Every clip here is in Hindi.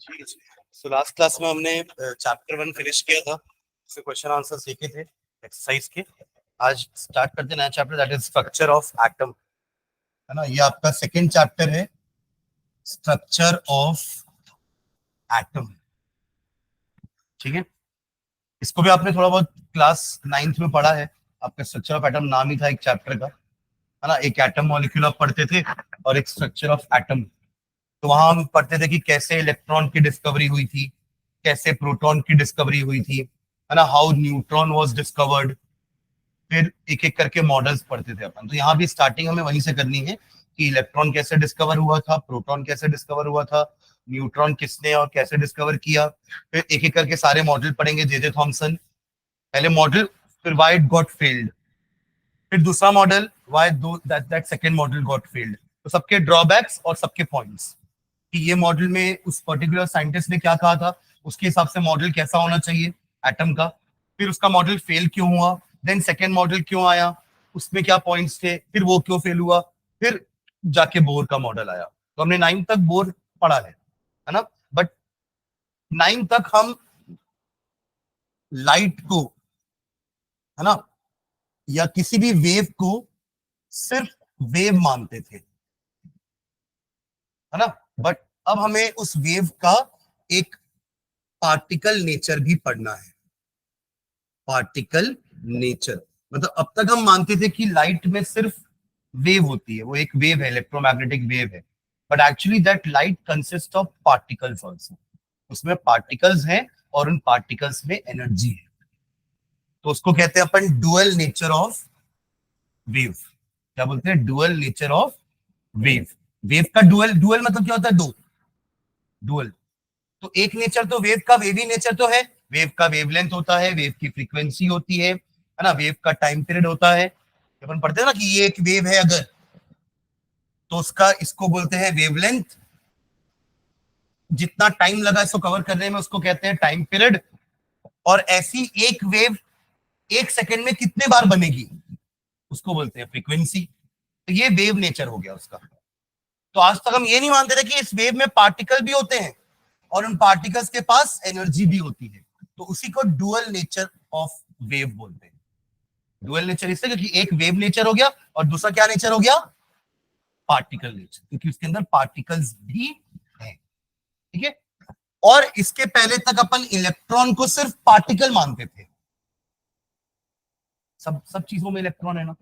जी। सो लास्ट क्लास में हमने चैप्टर 1 फिनिश किया था, उसके क्वेश्चन आंसर्स देखे थे एक्सरसाइज के। आज स्टार्ट करते हैं नया chapter, that is structure of atom, है ना। ये आपका सेकंड चैप्टर है, स्ट्रक्चर ऑफ एटम। ठीक है, इसको भी आपने थोड़ा बहुत क्लास 9th में पढ़ा है। आपका स्ट्रक्चर ऑफ एटम नाम ही था एक चैप्टर का, है ना। एक एटम मॉलिक्यूल आप पढ़ते थे और एक स्ट्रक्चर ऑफ एटम। तो वहां हम पढ़ते थे कि कैसे इलेक्ट्रॉन की डिस्कवरी हुई थी, कैसे प्रोटॉन की डिस्कवरी हुई थी, है ना, हाउ न्यूट्रॉन वाज डिस्कवर्ड। फिर एक एक करके मॉडल्स पढ़ते थे अपन। तो यहाँ भी स्टार्टिंग हमें वहीं से करनी है कि इलेक्ट्रॉन कैसे डिस्कवर हुआ था, प्रोटॉन कैसे डिस्कवर हुआ था, न्यूट्रॉन किसने और कैसे डिस्कवर किया। फिर एक एक करके सारे मॉडल पढ़ेंगे। जे थॉमसन पहले मॉडल, फिर व्हाई इट गॉट फेल्ड, फिर दूसरा model why that second model got failed. तो सबके ड्रॉबैक्स और सबके पॉइंट्स कि ये मॉडल में उस पर्टिकुलर साइंटिस्ट ने क्या कहा था, उसके हिसाब से मॉडल कैसा होना चाहिए एटम का। फिर उसका मॉडल फेल क्यों हुआ, देन सेकेंड मॉडल क्यों आया, उसमें क्या पॉइंट्स थे, फिर वो क्यों फेल हुआ, फिर जाके बोर का मॉडल आया। तो हमने 9 तक बोर पढ़ा है ना। बट 9 तक हम लाइट को, है ना, या किसी भी वेव को सिर्फ वेव मानते थे, है ना। बट अब हमें उस वेव का एक पार्टिकल नेचर भी पढ़ना है। पार्टिकल नेचर मतलब अब तक हम मानते थे कि लाइट में सिर्फ वेव होती है, वो एक वेव है, इलेक्ट्रोमैग्नेटिक वेव है। But actually that light consist of particles also. उसमें पार्टिकल्स हैं और उन पार्टिकल्स में एनर्जी है। तो उसको कहते हैं अपन डुअल नेचर ऑफ वेव। क्या बोलते हैं? Dual nature of wave. Wave का डुअल, डुअल मतलब क्या होता है? दो। डुअल तो एक नेचर तो वेव का वेवी नेचर तो है। वेव का वेवलेंथ होता है, वेव की फ्रीक्वेंसी होती है ना, वेव का टाइम पीरियड होता है। अपन पढ़ते हैं ना कि ये एक वेव है अगर, तो उसका इसको बोलते हैं वेवलेंथ। जितना टाइम लगा इसको कवर करने में उसको कहते हैं टाइम पीरियड। और ऐसी एक वेव एक सेकेंड में कितने बार बनेगी उसको बोलते हैं फ्रीक्वेंसी। तो ये वेव नेचर हो गया उसका। तो आज तक हम ये नहीं मानते थे कि इस वेव में पार्टिकल भी होते हैं और उन पार्टिकल्स के पास एनर्जी भी होती है। तो उसी को डुअल नेचर ऑफ वेव बोलते हैं। डुअल नेचर इससे क्योंकि एक वेव नेचर हो गया और दूसरा क्या नेचर हो गया? पार्टिकल नेचर, क्योंकि उसके अंदर पार्टिकल्स भी हैं। ठीक है। और इसके पहले तक अपन इलेक्ट्रॉन को सिर्फ पार्टिकल मानते थे। सब सब चीजों में इलेक्ट्रॉन है ना।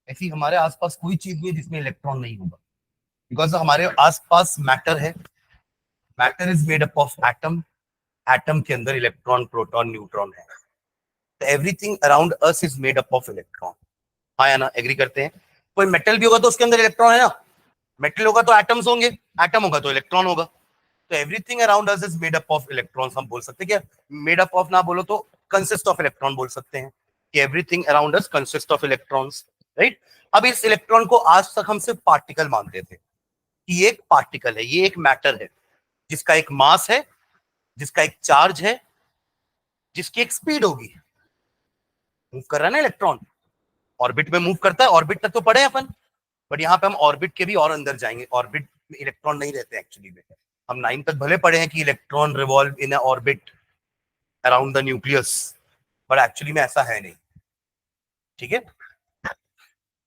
ऐसी हमारे आसपास कोई चीज नहीं है जिसमें इलेक्ट्रॉन नहीं होगा, बिकॉज हमारे आसपास मैटर है। Matter is made up of atom. Atom के अंदर इलेक्ट्रॉन, प्रोटॉन, न्यूट्रॉन है। तो everything around us is made up of electron. हाँ या ना, एग्री करते हैं? कोई मेटल भी होगा तो उसके अंदर इलेक्ट्रॉन है ना। मेटल होगा तो एटम्स होंगे, एटम होगा तो इलेक्ट्रॉन होगा। तो everything around us is made up of electrons. हम बोल सकते हैं क्या? मेड अप ऑफ ना बोलो तो कंसिस्ट ऑफ इलेक्ट्रॉन बोल सकते हैं कि everything around us consist of electrons, right. अब इस इलेक्ट्रॉन को आज तक हम सिर्फ पार्टिकल मानते थे कि ये एक पार्टिकल है, ये एक मैटर है जिसका एक मास है, जिसका एक चार्ज है, जिसकी एक स्पीड होगी। मूव कर रहा है ना इलेक्ट्रॉन, ऑर्बिट में मूव करता है। ऑर्बिट तक तो पढ़े अपन, बट यहाँ पे हम ऑर्बिट के भी और अंदर जाएंगे। ऑर्बिट में इलेक्ट्रॉन नहीं रहते एक्चुअली में। हम 9 तक भले पढ़े हैं कि electron revolve in orbit around the nucleus, but actually में ऐसा है नहीं। ठीक है।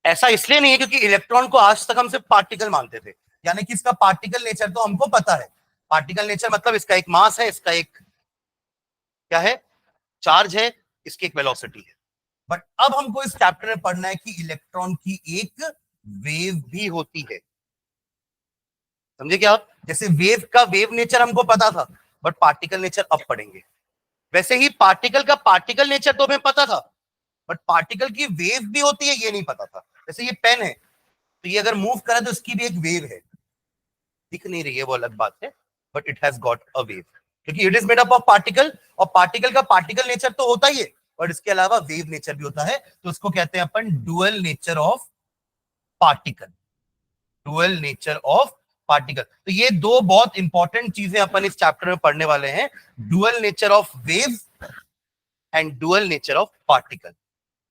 ऐसा इसलिए नहीं है क्योंकि इलेक्ट्रॉन को आज तक हम सिर्फ पार्टिकल मानते थे, यानी कि इसका पार्टिकल नेचर तो हमको पता है। पार्टिकल नेचर मतलब इसका एक मास है, इसका एक क्या है, चार्ज है, इसकी एक वेलोसिटी है। बट अब हमको इस चैप्टर में पढ़ना है कि इलेक्ट्रॉन की एक वेव भी होती है। समझे क्या आप? जैसे वेव का वेव नेचर हमको पता था, बट पार्टिकल नेचर अब पढ़ेंगे। वैसे ही पार्टिकल का पार्टिकल नेचर तो हमें पता था, बट पार्टिकल की वेव भी होती है ये नहीं पता था। जैसे ये पेन है, तो ये अगर मूव करे तो इसकी भी एक वेव है। दिख नहीं रही है वो अलग बात है, but it has got a wave क्योंकि it is made up of particle. और पार्टिकल का पार्टिकल नेचर तो होता ही है, और इसके अलावा वेव नेचर भी होता है। तो उसको कहते हैं अपन dual nature of particle. Dual nature of particle. तो ये दो बहुत इंपॉर्टेंट चीजें अपन इस चैप्टर में पढ़ने वाले हैं, dual nature of wave and dual nature of particle.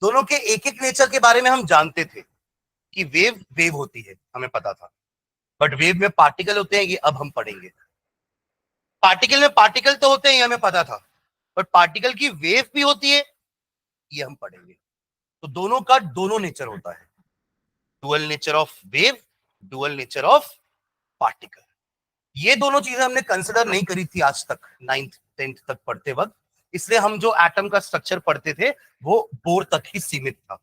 दोनों के एक एक नेचर के बारे में हम जानते थे कि वेव वेव होती है, हमें पता था, बट वेव में पार्टिकल होते हैं ये अब हम पढ़ेंगे। पार्टिकल में पार्टिकल तो होते हैं ये हमें पता था, बट पार्टिकल की वेव भी होती है ये हम पढ़ेंगे। तो दोनों का दोनों नेचर होता है, dual nature of wave, dual nature of particle. ये दोनों चीजें हमने कंसिडर नहीं करी थी आज तक, 9th 10th तक पढ़ते वक्त, इसलिए हम जो एटम का स्ट्रक्चर पढ़ते थे वो बोर तक ही सीमित था।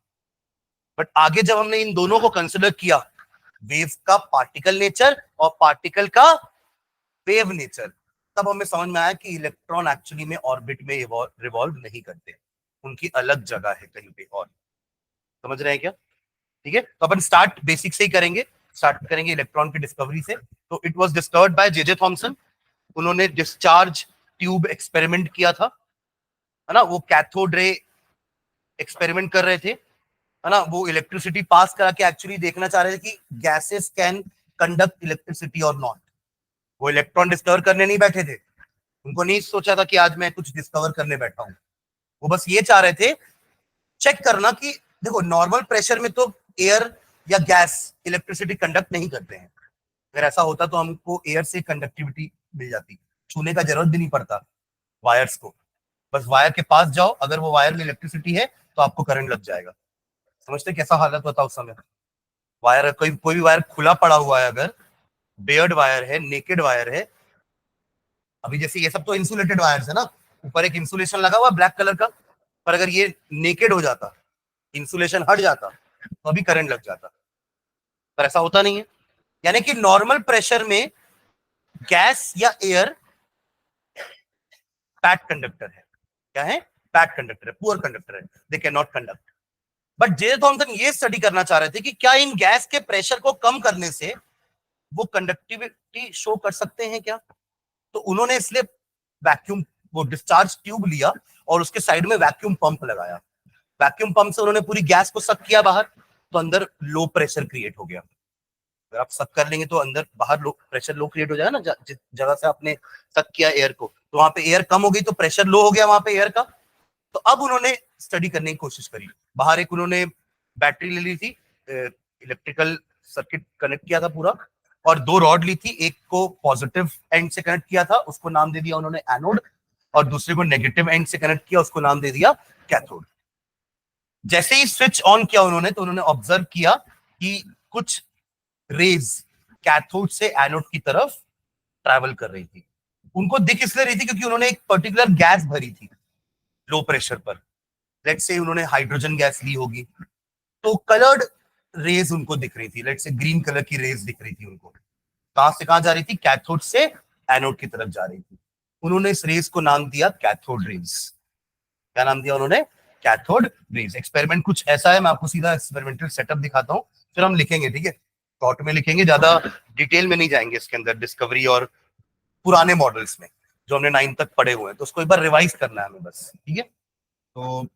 बट आगे जब हमने इन दोनों को कंसिडर किया, वेव का पार्टिकल नेचर और पार्टिकल का वेव नेचर, तब हमें समझ में आया कि इलेक्ट्रॉन एक्चुअली में ऑर्बिट में रिवॉल्व नहीं करते, उनकी अलग जगह है कहीं पे और। समझ रहे हैं क्या? ठीक है, तो अपन स्टार्ट बेसिक से ही करेंगे, स्टार्ट करेंगे इलेक्ट्रॉन की डिस्कवरी से। तो it was discovered by J J Thomson. उन्होंने डिस्चार्ज ट्यूब एक्सपेरिमेंट किया था, है ना, वो कैथोड रे एक्सपेरिमेंट कर रहे थे, है ना, वो इलेक्ट्रिसिटी पास करा के एक्चुअली देखना चाह रहे थे कि गैसेस कैन कंडक्ट इलेक्ट्रिसिटी और नॉट। वो इलेक्ट्रॉन डिस्कवर करने नहीं बैठे थे, उनको नहीं सोचा था कि आज मैं कुछ डिस्कवर करने बैठा हूं। वो बस ये चाह रहे थे चेक करना कि देखो नॉर्मल प्रेशर में तो एयर या गैस इलेक्ट्रिसिटी कंडक्ट नहीं करते हैं, अगर ऐसा होता तो हमको एयर से कंडक्टिविटी मिल जाती, छूने का जरूरत भी नहीं पड़ता वायर्स को, बस वायर के पास जाओ, अगर वो वायर में इलेक्ट्रिसिटी है तो आपको करंट लग जाएगा। समझते कैसा हालत होता उस समय? वायर कोई भी वायर खुला पड़ा हुआ है, अगर बेयर्ड वायर है, नेकेड वायर है, अभी जैसे ये सब तो इंसुलेटेड वायर्स है ना, ऊपर एक इंसुलेशन लगा हुआ ब्लैक कलर का, पर अगर ये नेकेड हो जाता, इंसुलेशन हट जाता, तो अभी करंट लग जाता, पर ऐसा होता नहीं है। यानी कि नॉर्मल प्रेशर में गैस या एयर पैट कंडक्टर है। क्या है? पैट कंडक्टर है, पुअर कंडक्टर है, they can not conduct. But J Thomson ये स्टडी करना चाह रहे थे कि क्या इन गैस के प्रेशर को कम करने से वो कंडक्टिविटी शो कर सकते हैं क्या? तो उन्होंने इसलिए वैक्यूम, वो डिस्चार्ज ट्यूब लिया और उसके साइड में वैक्यूम पंप लगाया। वैक्यूम पंप से उन्होंने पूरी गैस को सक किया बाहर, तो अंदर लो प्रेशर क्रिएट हो गया। अगर आप सक कर लेंगे तो अंदर बाहर लो प्रेशर, लो क्रिएट हो जाएगा ना, जिस जगह से आपने सक किया एयर को, तो वहां पे एयर कम हो गई तो प्रेशर लो हो गया वहां पे एयर का। तो अब उन्होंने स्टडी करने की कोशिश करी, बाहर एक उन्होंने बैटरी ले ली थी, इलेक्ट्रिकल सर्किट कनेक्ट किया था पूरा, और दो रॉड ली थी, एक को पॉजिटिव एंड से कनेक्ट किया था, उसको नाम दे दिया उन्होंने एनोड, और दूसरे को नेगेटिव एंड से कनेक्ट किया, उसको नाम दे दिया कैथोड। जैसे ही स्विच ऑन किया उन्होंने, तो उन्होंने ऑब्जर्व किया कि कुछ रेज कैथोड से एनोड की तरफ ट्रैवल कर रही थी। उनको दिख इसलिए रही थी क्योंकि उन्होंने एक पर्टिकुलर गैस भरी थी लो प्रेशर पर, लेट्स से उन्होंने हाइड्रोजन गैस ली होगी, तो कलर्ड रेज उनको दिख रही थी, लेट्स से ग्रीन कलर की रेज दिख रही थी उनको। कहां से कहां जा रही थी? कैथोड से एनोड की तरफ जा रही थी। उन्होंने इस रेज को नाम दिया कैथोड रेज। क्या नाम दिया उन्होंने? Cathode rays. एक्सपेरिमेंट कुछ ऐसा है, मैं आपको सीधा एक्सपेरिमेंटल सेटअप दिखाता हूं, फिर हम लिखेंगे, ठीक है, शॉर्ट में लिखेंगे, ज्यादा डिटेल में नहीं जाएंगे इसके अंदर, डिस्कवरी और पुराने मॉडल्स में जो हमने 9 तक पढ़े हुए हैं, तो उसको एक बार रिवाइज करना है हमें बस, ठीक है। तो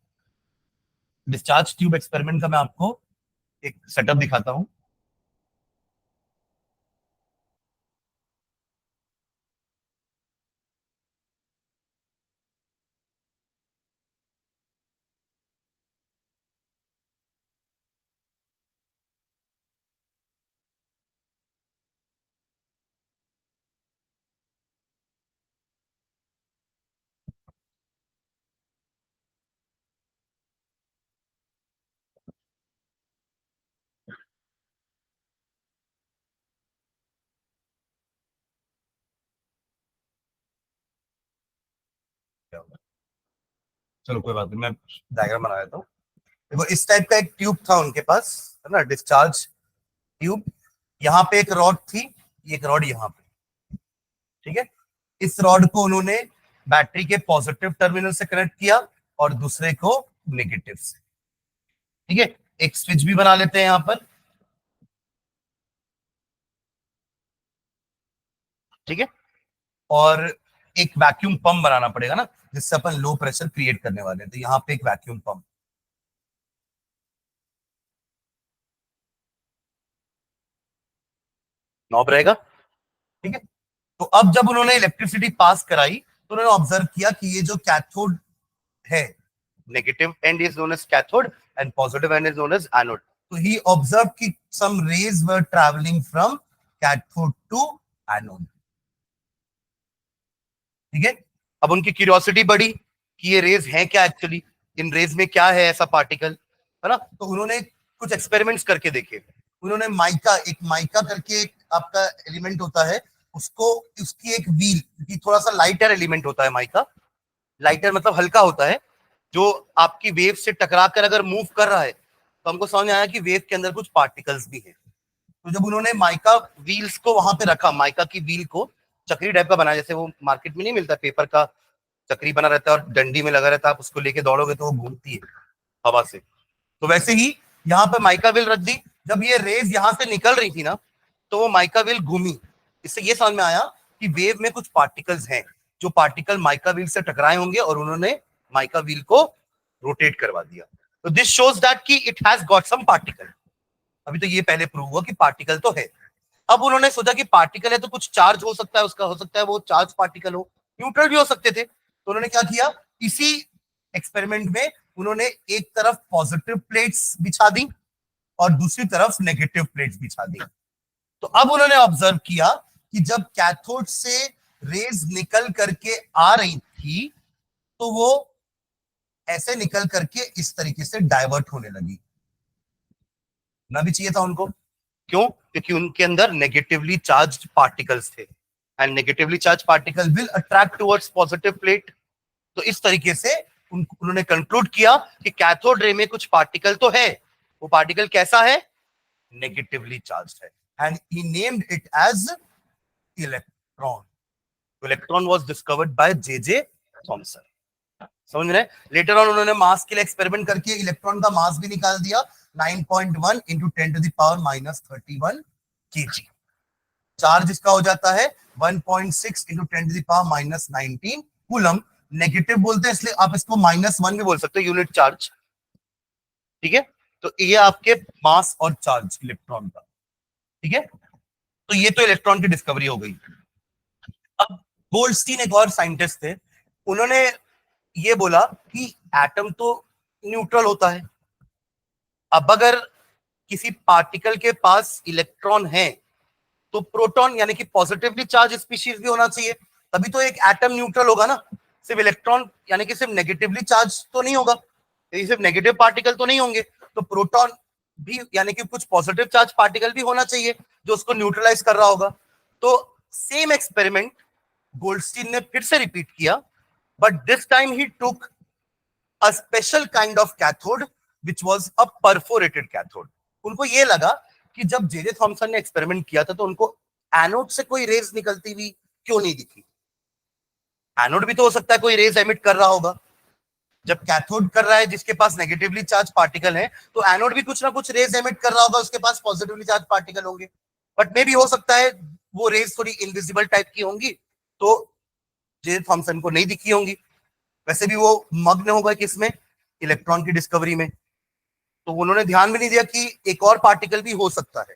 डिस्चार्ज ट्यूब एक्सपेरिमेंट का मैं आपको एक सेटअप दिखाता हूं। चलो कोई बात नहीं, मैं डायग्राम बना देता हूँ। देखो इस टाइप का एक ट्यूब था उनके पास, है ना, डिस्चार्ज ट्यूब। यहाँ पे एक रॉड थी, एक रॉड यहाँ पे, ठीक है। इस रॉड को उन्होंने बैटरी के पॉजिटिव टर्मिनल से कनेक्ट किया और दूसरे को नेगेटिव से, ठीक है। एक स्विच भी बना लेते हैं यहाँ पर, ठीक है। और एक वैक्यूम पंप बनाना पड़ेगा ना, जिससे अपन लो प्रेशर क्रिएट करने वाले हैं, तो यहाँ पे एक वैक्यूम पंप नॉब रहेगा, ठीक है। तो अब जब उन्होंने इलेक्ट्रिसिटी पास कराई, तो उन्होंने ऑब्जर्व किया कि ये जो कैथोड है, negative end is known as cathode and positive end is known as anode. तो ही ऑब्जर्व कि some rays were travelling from cathode to anode. ठीक है। अब उनकी क्यूरियोसिटी बढ़ी कि ये रेज है क्या एक्चुअली, इन रेज में क्या है ऐसा पार्टिकल, है ना। तो उन्होंने कुछ एक्सपेरिमेंट्स करके देखे। उन्होंने माइका करके एक आपका एलिमेंट होता है, उसको उसकी एक व्हील की थोड़ा सा लाइटर एलिमेंट होता है माइका, लाइटर मतलब हल्का होता है, जो आपकी वेव से टकरा कर अगर मूव कर रहा है तो हमको समझ आया कि वेव के अंदर कुछ पार्टिकल्स भी हैं। तो जब उन्होंने माइका व्हील्स को वहां पे रखा, माइका की व्हील को चक्री टाइप का बनाया, जैसे वो मार्केट में नहीं मिलता पेपर का चक्री बना रहता है और डंडी में लगा रहता है, आप उसको लेके दौड़ोगे तो वो घूमती है हवा से, तो वैसे ही यहाँ पे माइका व्हील रख दी। जब ये रेज यहाँ से निकल रही थी ना, तो वो माइका व्हील घूमी। इससे ये समझ में आया कि वेव में कुछ पार्टिकल्स हैं, जो पार्टिकल माइका व्हील से टकराए होंगे और उन्होंने माइका व्हील को रोटेट करवा दिया। तो दिस शोज दैट कि it has got some particle. अभी तो ये पहले प्रूव हुआ कि पार्टिकल तो है। अब उन्होंने सोचा कि पार्टिकल है तो कुछ चार्ज हो सकता है उसका, हो सकता है वो चार्ज पार्टिकल हो, न्यूट्रल भी हो सकते थे। तो उन्होंने क्या किया, इसी एक्सपेरिमेंट में उन्होंने एक तरफ पॉजिटिव प्लेट्स बिछा दी और दूसरी तरफ नेगेटिव प्लेट्स बिछा दी। तो अब उन्होंने ऑब्जर्व किया कि जब कैथोड से रेज निकल करके आ रही थी तो वो ऐसे निकल करके इस तरीके से डाइवर्ट होने लगी। ना भी चाहिए था उनको, क्यों? क्योंकि उनके अंदर नेगेटिवली चार्ज्ड पार्टिकल्स थे and negatively charge particle will attract towards positive plate. तो इस तरीके से उन्होंने कंक्लूड किया कि कैथोड रे में कुछ पार्टिकल तो है। वो पार्टिकल कैसा है? नेगेटिवली चार्ज्ड है, and he named it as electron. Electron was discovered by J Thomson. समझ रहे? लेटर ऑन उन्होंने मास के लिए एक्सपेरिमेंट करके इलेक्ट्रॉन का मास भी निकाल दिया, 9.1 into 10 to the power minus 31 kg। Charge इसका हो जाता है 1.6 into 10 to the power minus 19 coulomb. Negative बोलते हैं इसलिए आप इसको -1 भी बोल सकते हो, यूनिट चार्ज। ठीक है, तो ये आपके मास और चार्ज इलेक्ट्रॉन का। ठीक है, तो ये तो इलेक्ट्रॉन की डिस्कवरी हो गई। अब गोल्डस्टीन एक और साइंटिस्ट थे, उन्होंने ये बोला कि एटम तो न्यूट्रल होता है, अब अगर किसी पार्टिकल के पास इलेक्ट्रॉन है तो प्रोटॉन यानी कि पॉजिटिवली चार्ज स्पीशीज भी होना चाहिए, तभी तो एक एटम न्यूट्रल होगा ना। सिर्फ इलेक्ट्रॉन यानी कि सिर्फ नेगेटिवली चार्ज तो नहीं होगा, सिर्फ नेगेटिव पार्टिकल तो नहीं होंगे, तो प्रोटॉन भी यानी कि कुछ पॉजिटिव चार्ज पार्टिकल भी होना चाहिए जो उसको न्यूट्रलाइज कर रहा होगा। तो सेम एक्सपेरिमेंट गोल्डस्टीन ने फिर से रिपीट किया, but this time he took a special kind of cathode which was a perforated cathode. उनको ये लगा कि जब जे थॉमसन ने एक्सपेरिमेंट किया था तो उनको एनोड से कोई रेज निकलती हुई क्यों नहीं दिखी। एनोड भी तो हो सकता है कोई रेज एमिट कर रहा होगा, जब कैथोड कर रहा है जिसके पास नेगेटिवली चार्ज पार्टिकल है, तो एनोड भी कुछ ना कुछ रेज एमिट कर रहा होगा, उसके पास पॉजिटिवली चार्ज पार्टिकल होंगे। बट मे भी हो सकता है वो रेज थोड़ी इनविजिबल टाइप की होंगी, तो जे थॉमसन को नहीं दिखी होंगी। वैसे भी वो मग्न होगा किसमें? इलेक्ट्रॉन की डिस्कवरी में। तो उन्होंने ध्यान भी नहीं दिया कि एक और पार्टिकल भी हो सकता है।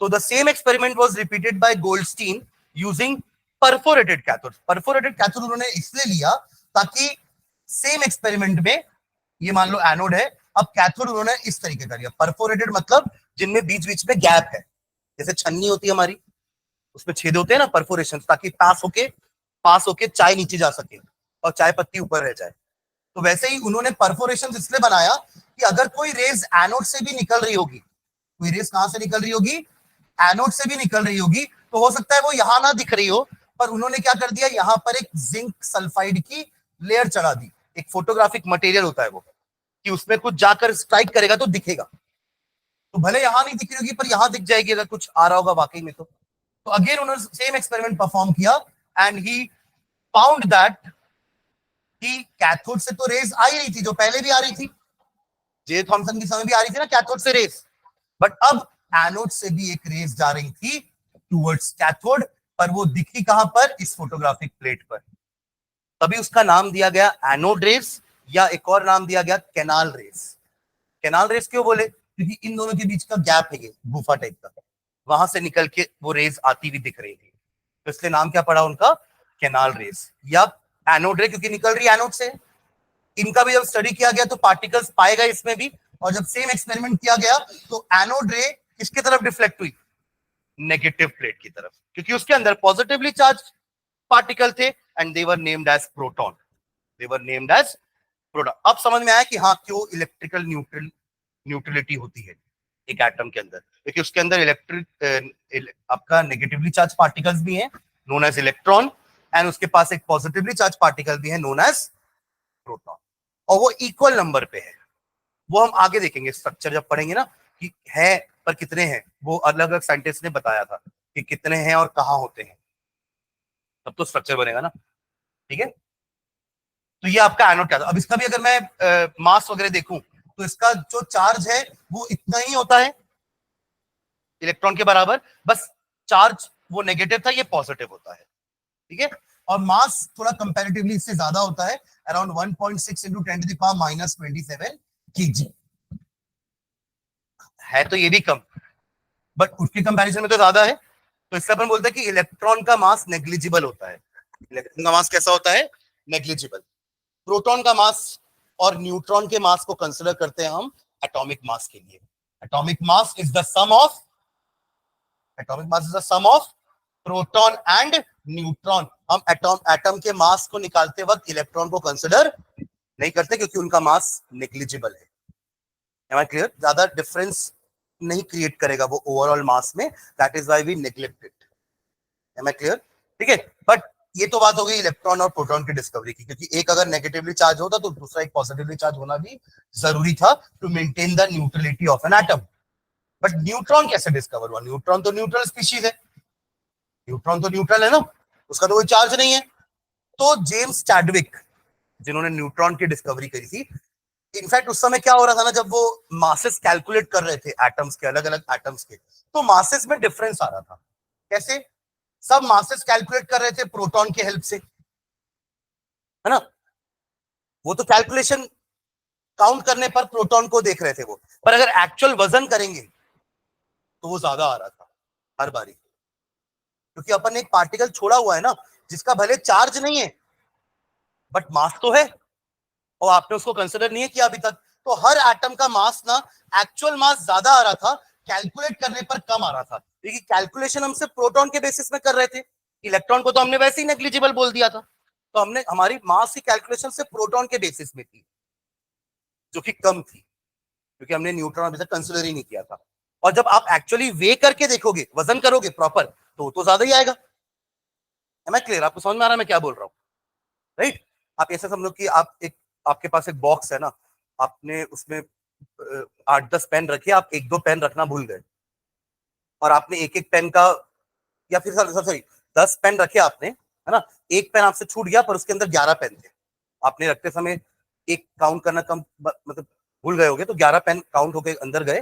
तो the same experiment was repeated bye Goldstein using perforated cathode. Perforated cathode उन्होंने इसलिए लिया ताकि सेम एक्सपेरिमेंट में ये मान लो एनोड है, अब कैथोड उन्होंने इस तरीके का लिया। परफोरेटेड मतलब जिनमें बीच बीच में गैप है, जैसे छन्नी होती है हमारी, उसमें छेद होते हैं ना, परफोरेशन, ताकि पास होके चाय नीचे जा सके और चाय पत्ती ऊपर रह जाए। तो वैसे ही उन्होंने परफोरेशन इसलिए बनाया कि अगर कोई रेज एनोड से भी निकल रही होगी, कोई रेज कहां से निकल रही होगी? एनोड से भी निकल रही होगी, तो हो सकता है वो यहां ना दिख रही हो, पर उन्होंने क्या कर दिया, यहां पर एक जिंक सल्फाइड की लेयर चढ़ा दी। एक फोटोग्राफिक मटेरियल होता है वो, कि उसमें कुछ जाकर स्ट्राइक करेगा तो दिखेगा। तो भले यहां नहीं दिख रही होगी पर यहां दिख जाएगी अगर कुछ आ रहा होगा वाकई में। तो अगेन उन्होंने सेम एक्सपेरिमेंट परफॉर्म किया एंड ही फाउंड दैट कि कैथोड से तो रेज आ ही रही थी, जो पहले भी आ रही थी, जे थॉमसन के समय भी आ रही थी ना कैथोड से रेज, बट अब एनोड से भी एक रेज जा रही थी टुवर्ड्स कैथोड, पर वो दिखी कहां पर? इस फोटोग्राफिक प्लेट पर। तभी उसका नाम दिया गया एनोड रेज, या एक और नाम दिया गया कैनाल रेज। कैनाल रेज क्यों बोले? क्योंकि इन दोनों के बीच का गैप है, ये गुफा टाइप का, वहां से निकल के वो रेज आती हुई दिख रही थी, तो इसलिए नाम क्या पड़ा उनका? कैनाल रेज या एनोड रे, क्योंकि निकल रही एनोड से। इनका भी जब स्टडी किया गया तो पार्टिकल्स पाए गए इसमें भी, और जब सेम एक्सपेरिमेंट किया गया तो एनोड रे किसकी तरफ डिफ्लेक्ट हुई? नेगेटिव प्लेट की तरफ, क्योंकि उसके अंदर पॉजिटिवली चार्ज पार्टिकल थे and they were named as proton, they were named as proton. अब समझ में आया कि हाँ क्यों इलेक्ट्रिकल न्यूट्रलिटी होती है एक एटम के अंदर, क्योंकि उसके अंदर आपका नेगेटिवली चार्ज पार्टिकल्स भी हैं नोन एज इलेक्ट्रॉन, एंड उसके पास एक पॉजिटिवली चार्ज पार्टिकल भी है नोन एज प्रोटॉन, और वो इक्वल नंबर पे है। वो हम आगे देखेंगे स्ट्रक्चर जब पढ़ेंगे ना कि है पर कितने हैं, वो अलग अलग साइंटिस्ट ने बताया था कि कितने हैं और कहाँ होते हैं, तब तो स्ट्रक्चर बनेगा ना। ठीक है, तो ये आपका एनोड क्या था। अब इसका भी अगर मैं मास वगैरह देखूं तो इसका जो चार्ज है वो इतना ही होता है इलेक्ट्रॉन के बराबर, बस चार्ज वो नेगेटिव था, ये पॉजिटिव होता है। ठीक है, और मास थोड़ा कंपैरेटिवली इससे ज्यादा होता है, around 1.6 into 10 to the power minus 27 kg. है तो ये भी कम, बट उसके कंपैरिजन में तो ज्यादा है, तो इससे अपन बोलते हैं कि इलेक्ट्रॉन का मास नेग्लिजिबल होता है। इलेक्ट्रॉन का मास कैसा होता है? नेग्लिजिबल। प्रोटॉन का मास और न्यूट्रॉन के मास को कंसिडर करते हैं हम एटॉमिक मास के लिए। Atomic mass is the sum of proton and neutron. हम एटम के मास को निकालते वक्त इलेक्ट्रॉन को कंसिडर नहीं करते क्योंकि उनका मास नेग्लिजिबल है। Am I clear? ज्यादा डिफरेंस नहीं क्रिएट करेगा वो ओवरऑल मास में, that is why we neglect it. Am I clear? ठीक है, बट ये तो बात हो गई इलेक्ट्रॉन और प्रोटॉन की डिस्कवरी की, क्योंकि एक अगर नेगेटिवली चार्ज होता तो दूसरा एक पॉजिटिवली चार्ज होना भी जरूरी था to maintain the neutrality of an atom. But neutron कैसे डिस्कवर हुआ? न्यूट्रॉन तो न्यूट्रल स्पीशीज है, न्यूट्रॉन तो न्यूट्रल है ना, उसका तो कोई चार्ज नहीं है। तो जेम्स चैडविक जिन्होंने न्यूट्रॉन की डिस्कवरी करी थी, इनफैक्ट उस समय क्या हो रहा था ना, जब वो मासेस कैलकुलेट कर रहे थे एटम्स के, अलग अलग एटम्स के, तो मासेस में डिफरेंस आ रहा था। कैसे? सब मासेस कैलकुलेट कर रहे थे प्रोटॉन की हेल्प से, है ना, वो तो कैलकुलेशन काउंट करने पर प्रोटॉन को देख रहे थे वो, पर अगर एक्चुअल वजन करेंगे तो वो ज्यादा आ रहा था हर बारी, क्योंकि अपन ने एक पार्टिकल छोड़ा हुआ है ना जिसका भले चार्ज नहीं है बट मास तो है, और आपने उसको कंसिडर नहीं किया अभी तक। तो हर एटम का मास ना, एक्चुअल मास ज्यादा आ रहा था, कैलकुलेट करने पर कम आ रहा था, क्योंकि कैलकुलेशन हम सिर्फ प्रोटॉन के बेसिस में कर रहे थे, इलेक्ट्रॉन को तो हमने वैसे ही नेग्लिजिबल बोल दिया था। तो हमने हमारी मास की कैलकुलेशन सिर्फ प्रोटॉन के बेसिस में थी, जो कि कम थी, क्योंकि हमने न्यूट्रॉन अभी तक कंसिडर ही नहीं किया था। और जब आप एक्चुअली वे करके देखोगे, वजन करोगे प्रॉपर, तो ज्यादा ही आएगा। है मैं क्लियर? आपको समझ में आ रहा है मैं क्या बोल रहा हूँ? राइट? आप ऐसा समझो कि आपके पास एक बॉक्स है ना, आपने उसमें 8-10 पेन रखे, आप 1-2 पेन रखना भूल गए, और आपने एक एक पेन का, या फिर सॉरी 10 पेन रखे आपने, है ना, एक पेन आपसे छूट गया पर उसके अंदर 11 पेन थे। आपने रखते समय एक काउंट करना कम, मतलब भूल गए होगे, तो 11 पेन काउंट होके अंदर गए,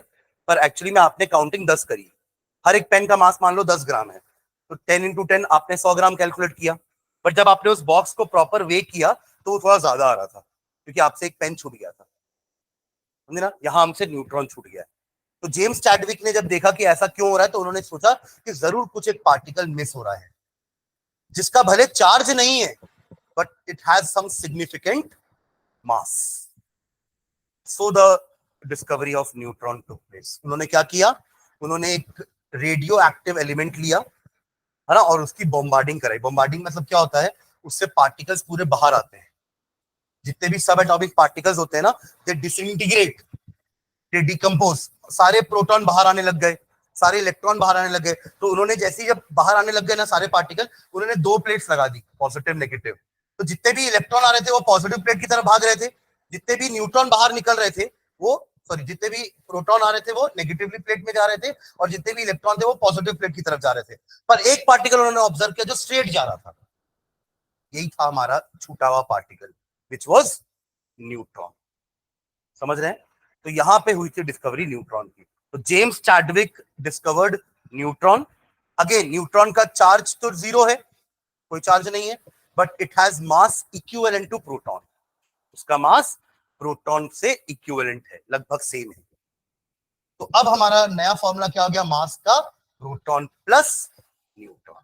पर एक्चुअली में आपने काउंटिंग 10 करी। हर एक पेन का मास मान लो 10 ग्राम है, तो 10 इंटू 10 आपने 100 ग्राम कैलकुलेट किया, बट जब आपने उस बॉक्स को प्रॉपर वे किया तो वो थोड़ा ज्यादा आ रहा था, क्योंकि आपसे एक पेन छूट गया था। समझे ना? यहां हमसे न्यूट्रॉन छूट गया है। तो जेम्स चैडविक ने जब देखा कि ऐसा क्यों हो रहा है, तो उन्होंने सोचा कि जरूर कुछ एक पार्टिकल मिस हो रहा है जिसका भले चार्ज नहीं है but it has some significant mass. So the discovery of neutron took place. उन्होंने क्या किया? उन्होंने एक रेडियो एक्टिव एलिमेंट लिया, है ना, और उसकी बॉम्बार्डिंग कराई। बॉम्बार्डिंग मतलब क्या होता है? उससे पार्टिकल्स पूरे बाहर आते हैं, जितने भी सब एटॉमिक पार्टिकल्स होते हैं ना, दे डिसइंटीग्रेट, दे डिकम्पोज, सारे प्रोटॉन बाहर आने लग गए, सारे इलेक्ट्रॉन बाहर आने लग गए। तो उन्होंने जैसे ही जब बाहर आने लग गए ना सारे पार्टिकल, उन्होंने 2 प्लेट्स लगा दी, पॉजिटिव नेगेटिव। तो जितने भी इलेक्ट्रॉन आ रहे थे वो पॉजिटिव प्लेट की तरफ भाग रहे थे, जितने भी न्यूट्रॉन बाहर निकल रहे थे वो, सॉरी, जितने भी प्रोटॉन आ रहे थे वो नेगेटिवली प्लेट में जा रहे थे, और जितने भी इलेक्ट्रॉन थे वो पॉजिटिव प्लेट की तरफ जा रहे थे। पर एक पार्टिकल उन्होंने ऑब्जर्व किया जो स्ट्रेट जा रहा था, यही था हमारा छूटा हुआ पार्टिकल, विच वॉज न्यूट्रॉन। समझ रहे हैं? तो यहां पे हुई थी डिस्कवरी न्यूट्रॉन की। तो James Chadwick discovered neutron. Again neutron का चार्ज तो 0 है, कोई चार्ज नहीं है, but it has mass equivalent to proton. उसका मास प्रोटॉन से इक्विवेलेंट है, लगभग सेम है। तो अब हमारा नया फॉर्मूला क्या हो गया मास का? Proton plus neutron.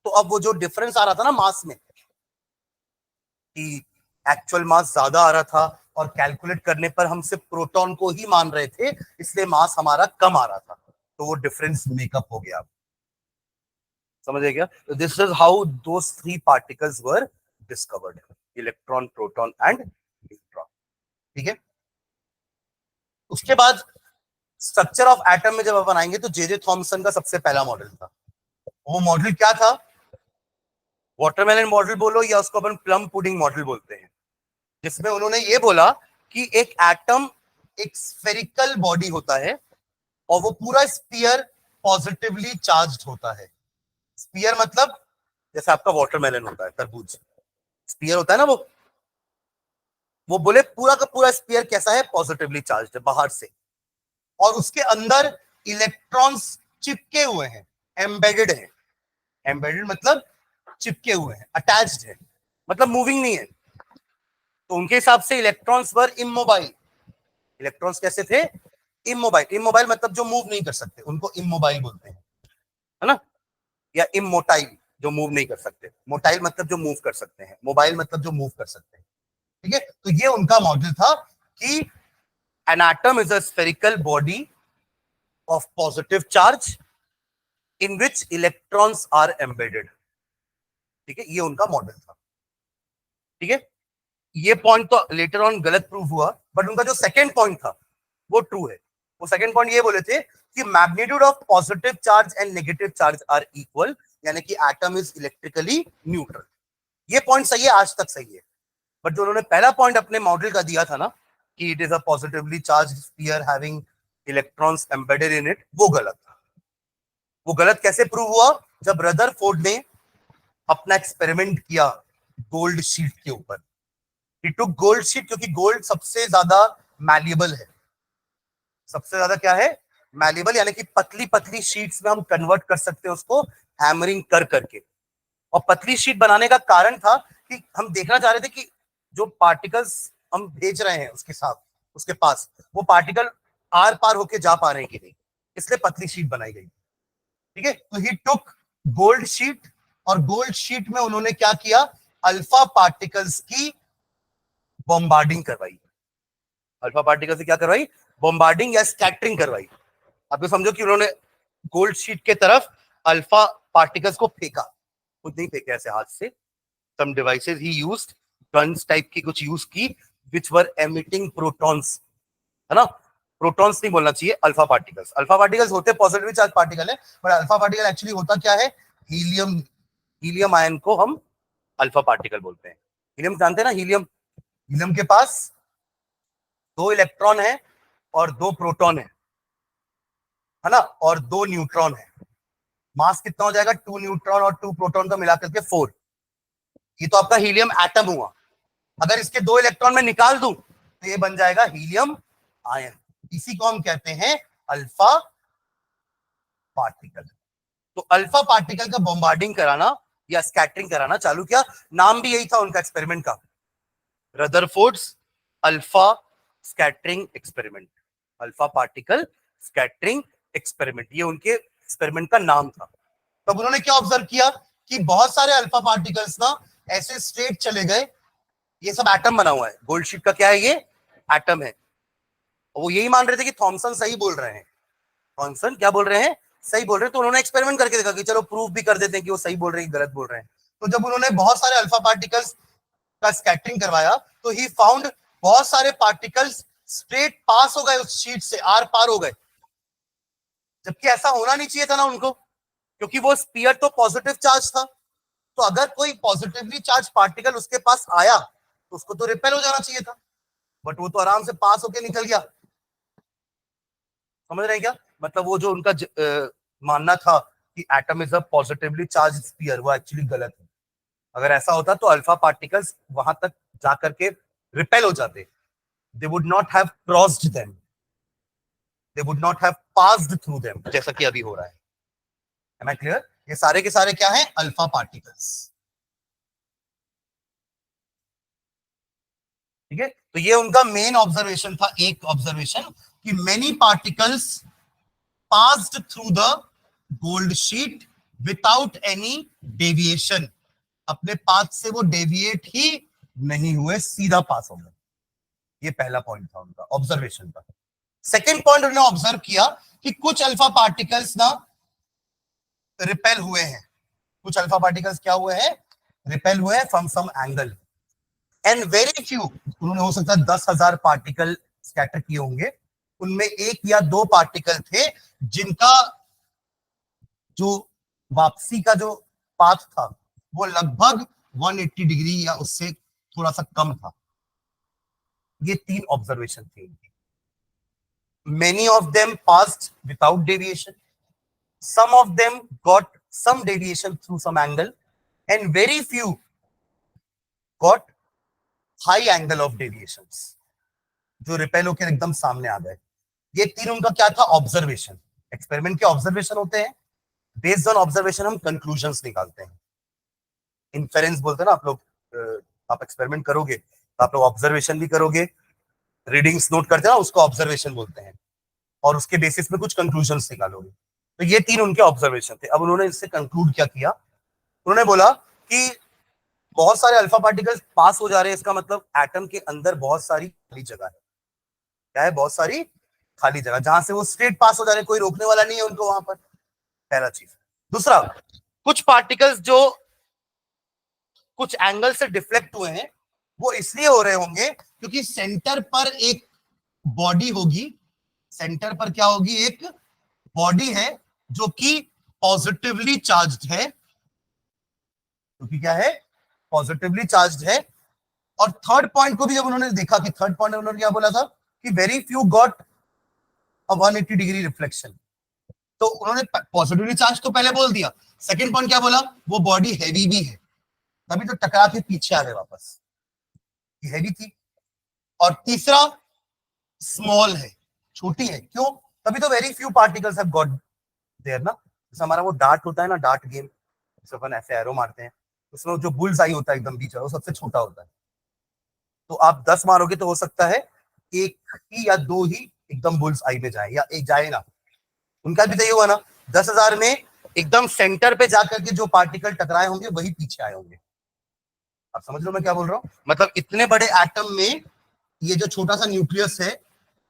तो अब वो जो डिफरेंस आ रहा था ना मास में, कि एक्चुअल मास ज्यादा आ रहा था और कैलकुलेट करने पर हम सिर्फ प्रोटॉन को ही मान रहे थे, इसलिए मास हमारा कम आ रहा था, तो वो डिफरेंस मेकअप हो गया। समझे क्या? तो this is how those three particles were discovered, electron, proton and neutron. ठीक है, उसके बाद स्ट्रक्चर ऑफ एटम में जब अपन आएंगे तो जे थॉमसन का सबसे पहला मॉडल था। वो मॉडल क्या था? वाटरमेलन मॉडल बोलो या उसको अपन प्लम पुडिंग मॉडल बोलते हैं, जिसमें उन्होंने ये बोला कि एक एटम एक स्फेरिकल बॉडी होता है और वो पूरा स्फीयर पॉजिटिवली चार्ज्ड होता है। स्फीयर मतलब जैसे आपका वाटरमेलन होता है, तरबूज स्फीयर होता है ना, वो बोले पूरा का पूरा स्फीयर कैसा है? पॉजिटिवली चार्ज्ड है बाहर से, और उसके अंदर इलेक्ट्रॉन्स चिपके हुए हैं, एम्बेडेड है। एम्बेडेड मतलब चिपके हुए हैं, अटैच्ड है, मतलब मूविंग नहीं है। तो उनके हिसाब से इलेक्ट्रॉन्स वर इमोबाइल। इलेक्ट्रॉन्स कैसे थे? इमोबाइल। इमोबाइल मतलब जो मूव नहीं कर सकते, उनको इमोबाइल बोलते हैं, है ना? या इमोटाइल, जो मूव नहीं कर सकते। मोटाइल मतलब जो मूव कर सकते हैं, मोबाइल मतलब जो मूव कर सकते हैं। ठीक है, तो ये उनका मॉडल था कि an atom is a spherical body of positive charge in which electrons are embedded. ठीक है, ये उनका मॉडल था। ठीक है, ये पॉइंट तो लेटर ऑन गलत प्रूव हुआ, बट उनका जो सेकंड पॉइंट था वो ट्रू है। वो सेकंड पॉइंट ये बोले थे कि magnitude of positive charge and negative charge are equal, यानी कि एटम इज इलेक्ट्रिकली न्यूट्रल। ये पॉइंट सही है, आज तक सही है। बट जो उन्होंने पहला पॉइंट अपने मॉडल का दिया था ना कि it is a positively charge sphere having electrons embedded in it, वो गलत था। वो गलत कैसे प्रूव हुआ? जब रदरफोर्ड ने अपना एक्सपेरिमेंट किया गोल्ड शीट के ऊपर। ही टुक गोल्ड शीट, क्योंकि गोल्ड सबसे ज्यादा मैलिएबल है। सबसे ज्यादा क्या है? मैलिएबल, यानी कि पतली पतली शीट्स में हम कन्वर्ट कर सकते हैं उसको हैमरिंग कर करके। और पतली शीट बनाने का कारण था कि हम देखना चाह रहे थे कि जो पार्टिकल्स हम भेज रहे हैं उसके साथ, उसके पास, वो पार्टिकल आर पार होके जा पा रहे हैं कि नहीं, इसलिए पतली शीट बनाई गई। ठीक है, तो ही टुक गोल्ड शीट, और गोल्ड शीट में उन्होंने क्या किया? अल्फा पार्टिकल्स की बॉम्बार्डिंग करवाई। अल्फा पार्टिकल से क्या करवाई? बॉम्बार्डिंग या स्कैटरिंग करवाई। आप तो समझो कि उन्होंने गोल्ड शीट के तरफ अल्फा पार्टिकल्स को फेंका, खुद नहीं फेंके ऐसे हाथ से। Some devices he used, guns type की कुछ यूज की, विच वर एमिटिंग प्रोटॉन्स, है ना? प्रोटॉन्स नहीं बोलना चाहिए, अल्फा पार्टिकल्स। अल्फा पार्टिकल्स होते पॉजिटिव चार्ज पार्टिकल है, बट अल्फा पार्टिकल एक्चुअली होता क्या है? हीलियम। हीलियम आयन को हम अल्फा पार्टिकल बोलते हैं। हीलियम जानते हैं ना? हीलियम, हीलियम के पास 2 इलेक्ट्रॉन है और 2 प्रोटॉन है ना, और 2 न्यूट्रॉन है। मास कितना हो जाएगा? 2 न्यूट्रॉन और 2 प्रोटॉन का मिलाकर के 4। ये तो आपका हीलियम एटम हुआ। अगर इसके 2 इलेक्ट्रॉन में निकाल दूं तो ये बन जाएगा हीलियम आयन। इसी को हम कहते हैं अल्फा पार्टिकल। तो अल्फा पार्टिकल का बॉम्बार्डिंग कराना या स्कैटरिंग कराना चालू किया। नाम भी यही था उनका एक्सपेरिमेंट का, Rutherford's alpha scattering experiment. Alpha particle scattering experiment, ये उनके एक्सपेरिमेंट का नाम था। तब उन्होंने क्या ऑब्जर्व किया कि बहुत सारे अल्फा पार्टिकल्स ना ऐसे स्ट्रेट चले गए। ये सब एटम बना हुआ है, गोल्ड शीट का क्या है? ये एटम है। और वो यही मान रहे थे कि थॉमसन सही बोल रहे हैं। थॉमसन क्या बोल रहे हैं? सही बोल रहे हैं। तो उन्होंने एक्सपेरिमेंट करके देखा कि चलो प्रूफ भी कर देते हैं कि वो सही बोल रहे हैं, गलत बोल रहे हैं। तो जब उन्होंने बहुत सारे अल्फा पार्टिकल्स का स्कैटरिंग करवाया तो ही फाउंड बहुत सारे पार्टिकल्स स्ट्रेट पास हो गए उस शीट से, आर पार हो गए। जबकि ऐसा होना नहीं चाहिए था ना उनको, क्योंकि वो स्पीयर तो पॉजिटिव चार्ज था। तो अगर कोई पॉजिटिवली चार्ज पार्टिकल उसके पास आया तो उसको तो रिपेल हो जाना चाहिए था, बट वो तो आराम से पास होके निकल गया। समझ रहे हैं क्या? मतलब वो जो उनका मानना था कि atom is a positively charged sphere, वो एक्चुअली गलत है। अगर ऐसा होता तो अल्फा पार्टिकल्स वहां तक जाकर के रिपेल हो जाते, they would not have crossed them, they would not have passed through them, जैसा कि अभी हो रहा है। Am I clear? ये सारे के सारे क्या हैं? Alpha particles. ठीक है, तो ये उनका मेन ऑब्जर्वेशन था। एक ऑब्जर्वेशन कि many particles passed through the gold sheet without any deviation. अपने पाथ से वो डेविएट ही नहीं हुए, सीधा पास हो गए। ये पहला पॉइंट था उनका, ऑब्जर्वेशन का। सेकेंड पॉइंट उन्होंने ऑब्जर्व किया कि कुछ अल्फा पार्टिकल्स ना रिपेल हुए हैं। कुछ अल्फा पार्टिकल्स क्या हुए हैं, रिपेल हुए हैं from some angle, and very few, उन्होंने हो सकता है 10,000 पार्टिकल स्कैटर किए होंगे, उनमें एक या दो पार्टिकल थे जिनका जो वापसी का जो पाथ था वो लगभग 180 डिग्री या उससे थोड़ा सा कम था। ये 3 ऑब्जर्वेशन थे इनकी। Many of them passed without deviation. Some of them got some deviation through some angle, and very few got high angle of deviations, जो रिपेल होकर एकदम सामने आ गए। ये 3 उनका क्या था, ऑब्जर्वेशन। एक्सपेरिमेंट के ऑब्जर्वेशन होते हैं, बेस्ड ऑन ऑब्जर्वेशन हम कंक्लूजन्स निकालते हैं। इन्फेरेंस बोलते हैं ना आप लोग, आप एक्सपेरिमेंट करोगे तो आप लोग ऑब्जर्वेशन भी करोगे, रीडिंग्स नोट करते हैं ना, उसको ऑब्जर्वेशन बोलते हैं, और उसके बेसिस में कुछ कंक्लूजन्स निकालोगे। तो ये 3 उनके ऑब्जर्वेशन थे। अब उन्होंने इससे कंक्लूड क्या किया, उन्होंने बोला कि बहुत सारे अल्फा पार्टिकल्स पास हो जा रहे हैं, इसका मतलब एटम के अंदर बहुत सारी खाली जगह है। क्या है, बहुत सारी खाली जगह, जहां से वो स्ट्रेट पास हो जा रहे हैं, कोई रोकने वाला नहीं है उनको वहां पर, पहला चीज। दूसरा, कुछ पार्टिकल्स जो कुछ एंगल से डिफ्लेक्ट हुए हैं वो इसलिए हो रहे होंगे क्योंकि सेंटर पर एक बॉडी होगी, सेंटर पर क्या होगी, एक बॉडी है जो कि पॉजिटिवली चार्ज्ड है, क्योंकि क्या है, पॉजिटिवली चार्ज्ड है। और थर्ड पॉइंट को भी जब उन्होंने देखा कि थर्ड पॉइंट उन्होंने क्या बोला था कि very few got a 180 degree reflection, तो उन्होंने पॉजिटिवली चार्ज तो पहले बोल दिया। सेकंड पॉइंट क्या बोला, वो बॉडी हैवी भी है, तभी तो टकरा के पीछे आ गए वापस, ये हैवी थी। और तीसरा, स्मॉल है, छोटी है, क्यों, तभी तो very few particles have got there ना। जैसे हमारा वो डार्ट होता है ना, डार्ट गेम, जिसमें अपन ऐसे एरो मारते हैं, उसमें जो बुल्स आई होता है एकदम बीच में, वो सबसे छोटा होता है। तो आप 10 मारोगे तो हो सकता है एक ही या दो ही एकदम बुल्स आई में जाए, या एक जाए ना। उनका भी तो ये हुआ ना, 10,000 में एकदम सेंटर पे जाकर के जो पार्टिकल टकराए होंगे वही पीछे आए होंगे। आप समझ लो मैं क्या बोल रहा हूं, मतलब इतने बड़े एटम में ये जो छोटा सा न्यूक्लियस है,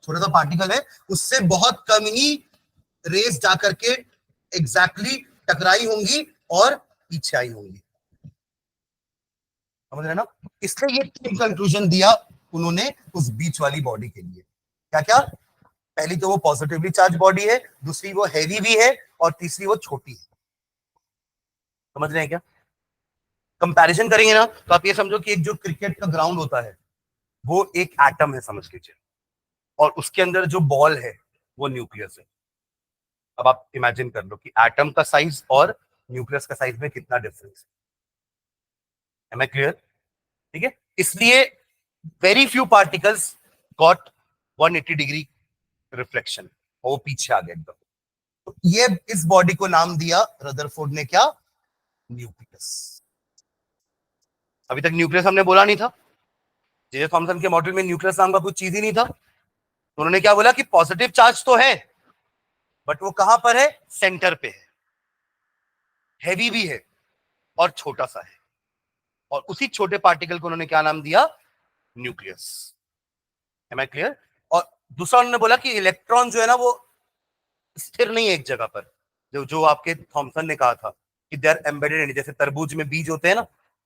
छोटा सा पार्टिकल है, उससे बहुत कम ही रेस जाकर के एग्जैक्टली टकराई होंगी और पीछे आई होंगी, समझ रहे ना। इसलिए ये 3 कंक्लूजन दिया उन्होंने उस बीच वाली बॉडी के लिए। क्या क्या, पहली तो वो पॉजिटिवली चार्ज बॉडी है, दूसरी वो हैवी भी है, और तीसरी वो छोटी है। समझ रहे हैं क्या, कंपैरिजन करेंगे ना तो आप ये समझो कि एक जो क्रिकेट का ग्राउंड होता है वो एक एटम है समझ लीजिए, और उसके अंदर जो बॉल है वो न्यूक्लियस है। अब आप इमेजिन कर लो कि एटम का साइज और न्यूक्लियस का साइज में कितना डिफरेंस है। एम आई क्लियर, ठीक है। इसलिए very few particles got 180 degree reflection, और वो पीछे आ गए एकदम। तो ये इस बॉडी को नाम दिया रदरफोर्ड ने, क्या, न्यूक्लियस। अभी तक न्यूक्लियस हमने बोला नहीं था, जे थॉमसन के मॉडल में न्यूक्लियस नाम का कुछ चीज ही नहीं था। तो उन्होंने क्या बोला कि पॉजिटिव चार्ज तो है, बट वो कहां पर है, सेंटर पे है, हैवी भी है और छोटा सा है, और उसी छोटे पार्टिकल को उन्होंने क्या नाम दिया, न्यूक्लियस। M I clear. और दूसरा उन्होंने बोला कि इलेक्ट्रॉन जो है ना वो स्थिर नहीं है एक जगह पर, जो आपके थॉमसन ने कहा था कि दे आर एम्बेडेड, जैसे तरबूज में बीज होते हैं ना,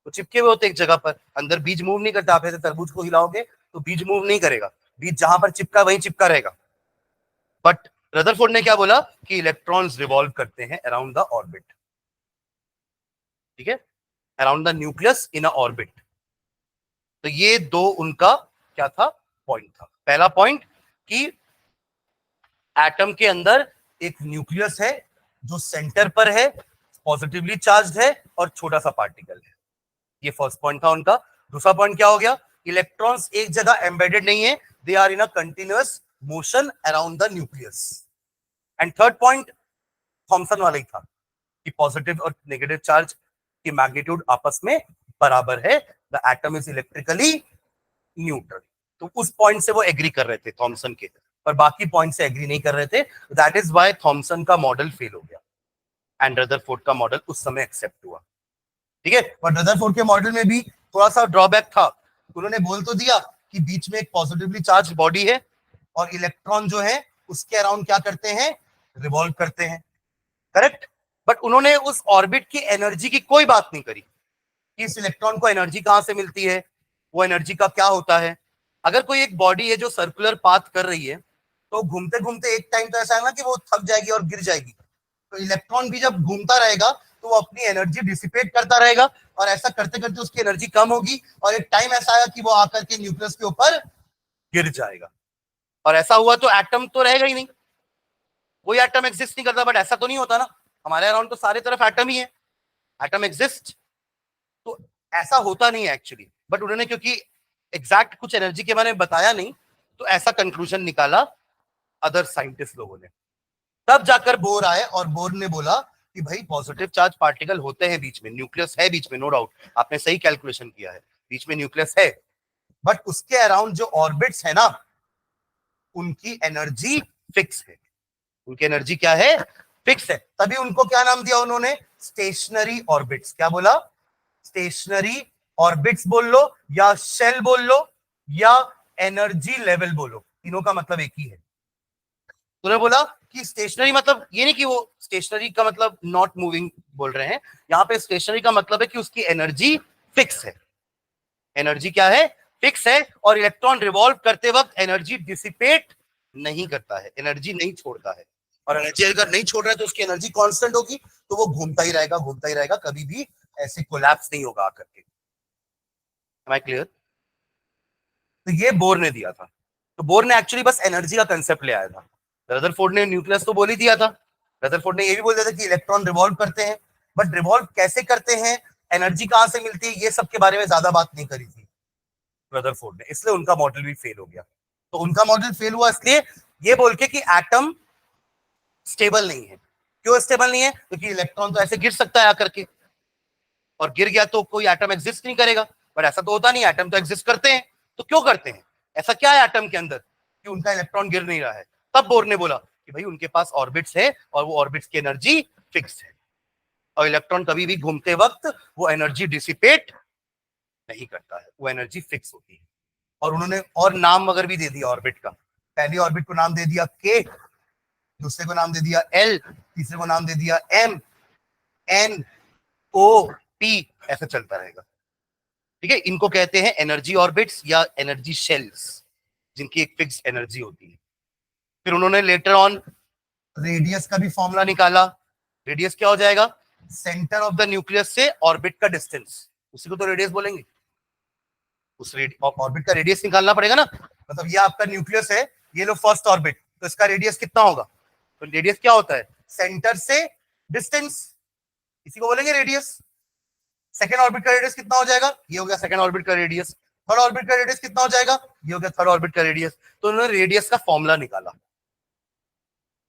तो चिपके हुए होते एक जगह पर, अंदर बीज मूव नहीं करता। आप ऐसे तरबूज को हिलाओगे तो बीज मूव नहीं करेगा, बीज जहां पर चिपका वहीं चिपका रहेगा। बट रदरफोर्ड ने क्या बोला कि इलेक्ट्रॉन्स रिवॉल्व करते हैं अराउंड द ऑर्बिट, ठीक है, around the nucleus in a orbit. तो ये दो उनका क्या था, पॉइंट था। पहला पॉइंट कि एटम के अंदर एक न्यूक्लियस है जो सेंटर पर है, पॉजिटिवली चार्ज है और छोटा सा पार्टिकल है, ये फर्स्ट पॉइंट था उनका। दूसरा पॉइंट क्या हो गया, इलेक्ट्रॉन्स एक जगह एम्बेडेड नहीं है, they are in a continuous motion around the nucleus. And third point Thomson वाला ही था कि पॉजिटिव और नेगेटिव चार्ज की मैग्नीट्यूड आपस में बराबर है, the atom is electrically neutral. तो उस पॉइंट से वो एग्री कर रहे थे थॉमसन के, पर बाकी पॉइंट से एग्री नहीं कर रहे थे। दैट इज व्हाई थॉमसन का मॉडल फेल हो गया एंड रदरफोर्ड का मॉडल उस समय एक्सेप्ट हुआ, ठीक है। पर रदरफोर्ड के मॉडल में भी थोड़ा सा ड्रॉबैक था। उन्होंने बोल तो दिया कि बीच में एक पॉजिटिवली चार्ज बॉडी है और इलेक्ट्रॉन जो है उसके अराउंड क्या करते हैं, रिवॉल्व करते हैं, करेक्ट। बट उन्होंने उस ऑर्बिट की एनर्जी की कोई बात नहीं करी कि इस इलेक्ट्रॉन को एनर्जी कहां से मिलती है, वो एनर्जी का क्या होता है। अगर कोई एक बॉडी है जो सर्कुलर पाथ कर रही है, तो घूमते घूमते एक टाइम तो ऐसा है ना कि वो थक जाएगी और गिर जाएगी। तो इलेक्ट्रॉन भी जब घूमता रहेगा तो वो अपनी एनर्जी डिसिपेट करता रहेगा, और ऐसा करते करते उसकी एनर्जी कम होगी, और एक टाइम ऐसा आएगा कि वो आकर के न्यूक्लियस के ऊपर गिर जाएगा। और ऐसा हुआ तो एटम तो रहेगा ही नहीं, कोई एटम एग्जिस्ट नहीं करता। बट ऐसा तो नहीं होता ना, हमारे अराउंड तो सारे तरफ एटम ही है, एटम एग्जिस्ट। तो ऐसा होता नहीं है एक्चुअली, बट उन्होंने क्योंकि एग्जैक्ट कुछ एनर्जी के बारे में बताया नहीं, तो ऐसा कंक्लूजन निकाला अदर साइंटिस्ट लोगों ने। तब जाकर बोर आए और बोर ने बोला कि भाई पॉजिटिव चार्ज पार्टिकल होते हैं बीच में, न्यूक्लियस है बीच में, नो डाउट, आपने सही कैलकुलेशन किया है, बीच में न्यूक्लियस है, बट उसके अराउंड जो ऑर्बिट्स है ना, उनकी एनर्जी फिक्स है। उनकी एनर्जी क्या है, फिक्स है। तभी उनको क्या नाम दिया उन्होंने, स्टेशनरी ऑर्बिट्स। क्या बोला, स्टेशनरी ऑर्बिट्स बोल लो, या शेल बोल लो, या एनर्जी लेवल बोलो, तीनों का मतलब एक ही है। तूने बोला कि स्टेशनरी मतलब ये नहीं कि वो स्टेशनरी का मतलब नॉट मूविंग बोल रहे हैं, यहां पे स्टेशनरी का मतलब है कि उसकी एनर्जी फिक्स है। एनर्जी क्या है, फिक्स है, और इलेक्ट्रॉन रिवॉल्व करते वक्त एनर्जी डिसिपेट नहीं करता है, एनर्जी नहीं छोड़ता है। और एनर्जी अगर नहीं छोड़ रहा है तो उसकी एनर्जी कांस्टेंट होगी, तो वो घूमता ही रहेगा, घूमता ही रहेगा, कभी भी ऐसे कोलैप्स नहीं होगा आकर के। Am I clear? तो ये बोर ने दिया था। तो बोर ने एक्चुअली बस एनर्जी का कंसेप्ट ले आया था। रदरफोर्ड ने न्यूक्लियस तो बोल ही दिया था। रदरफोर्ड ने ये भी बोल दिया था कि इलेक्ट्रॉन रिवॉल्व करते हैं, बट रिवॉल्व कैसे करते हैं, एनर्जी कहां से मिलती है, ये सब के बारे में ज्यादा बात नहीं करी थी रदरफोर्ड ने, इसलिए उनका मॉडल भी फेल हो गया। तो उनका मॉडल फेल हुआ इसलिए ये बोल के कि एटम स्टेबल नहीं है। क्यों स्टेबल नहीं है, क्योंकि इलेक्ट्रॉन तो ऐसे गिर सकता है आकर के, और गिर गया तो कोई एटम एग्जिस्ट नहीं करेगा। बट ऐसा तो होता नहीं, एटम तो एग्जिस्ट करते हैं। तो क्यों करते हैं, ऐसा क्या है एटम के अंदर कि उनका इलेक्ट्रॉन गिर नहीं रहा है। तब बोर ने बोला कि भाई उनके पास ऑर्बिट्स है, और वो ऑर्बिट्स की एनर्जी फिक्स है, और इलेक्ट्रॉन कभी भी घूमते वक्त वो एनर्जी डिसिपेट नहीं करता है, वो एनर्जी फिक्स होती है। और उन्होंने और नाम वगैरह भी दे दिया ऑर्बिट का। पहली ऑर्बिट को नाम दे दिया के, दूसरे को नाम दे दिया एल, तीसरे को नाम दे दिया एम, एन, ओ, पी, ऐसा चलता रहेगा। ठीक है, इनको कहते हैं एनर्जी ऑर्बिट्स या एनर्जी शेल्स, जिनकी एक फिक्स एनर्जी होती है। फिर उन्होंने लेटर ऑन रेडियस का भी फॉर्मूला निकाला। रेडियस क्या हो जाएगा, सेंटर ऑफ द न्यूक्लियस से ऑर्बिट का डिस्टेंस, उसी को तो रेडियस बोलेंगे। उस ऑर्बिट का रेडियस निकालना पड़ेगा ना। मतलब ये आपका न्यूक्लियस है, ये लो फर्स्ट ऑर्बिट, तो इसका रेडियस कितना होगा, तो रेडियस क्या होता है, सेंटर से डिस्टेंस, इसी को बोलेंगे रेडियस। सेकेंड ऑर्बिट का रेडियस कितना हो जाएगा, ये हो गया सेकेंड ऑर्बिट का रेडियस। थर्ड ऑर्बिट का रेडियस कितना हो जाएगा, ये हो गया थर्ड ऑर्बिट का रेडियस। तो उन्होंने रेडियस का फॉर्मूला निकाला।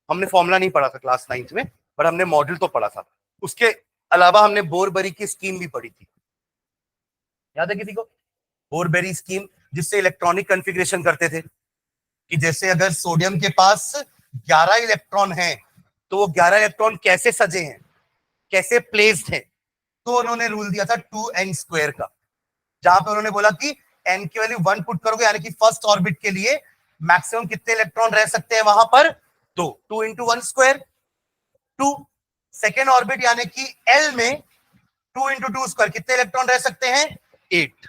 हमने फॉर्मूला नहीं पढ़ा था क्लास 9th में, पर हमने मॉडल तो पढ़ा था। उसके अलावा हमने बोरबेरी की स्कीम भी पढ़ी थी, याद है किसी को, बोरबेरी स्कीम, जिससे इलेक्ट्रॉनिक कॉन्फ़िगरेशन करते थे कि जैसे अगर सोडियम के पास 11 इलेक्ट्रॉन हैं, तो वो 11 इलेक्ट्रॉन कैसे सजे हैं, कैसे प्लेस्ड हैं। तो उन्होंने रूल दिया था 2n² का, जहां पे उन्होंने बोला कि n की वैल्यू 1 पुट करोगे, यानी कि फर्स्ट ऑर्बिट के लिए मैक्सिमम कितने इलेक्ट्रॉन रह सकते हैं वहां पर, 2, 2 इंटू 1² 2। सेकेंड ऑर्बिट यानी कि L में 2 इंटू 2² कितने इलेक्ट्रॉन रह सकते हैं, 8।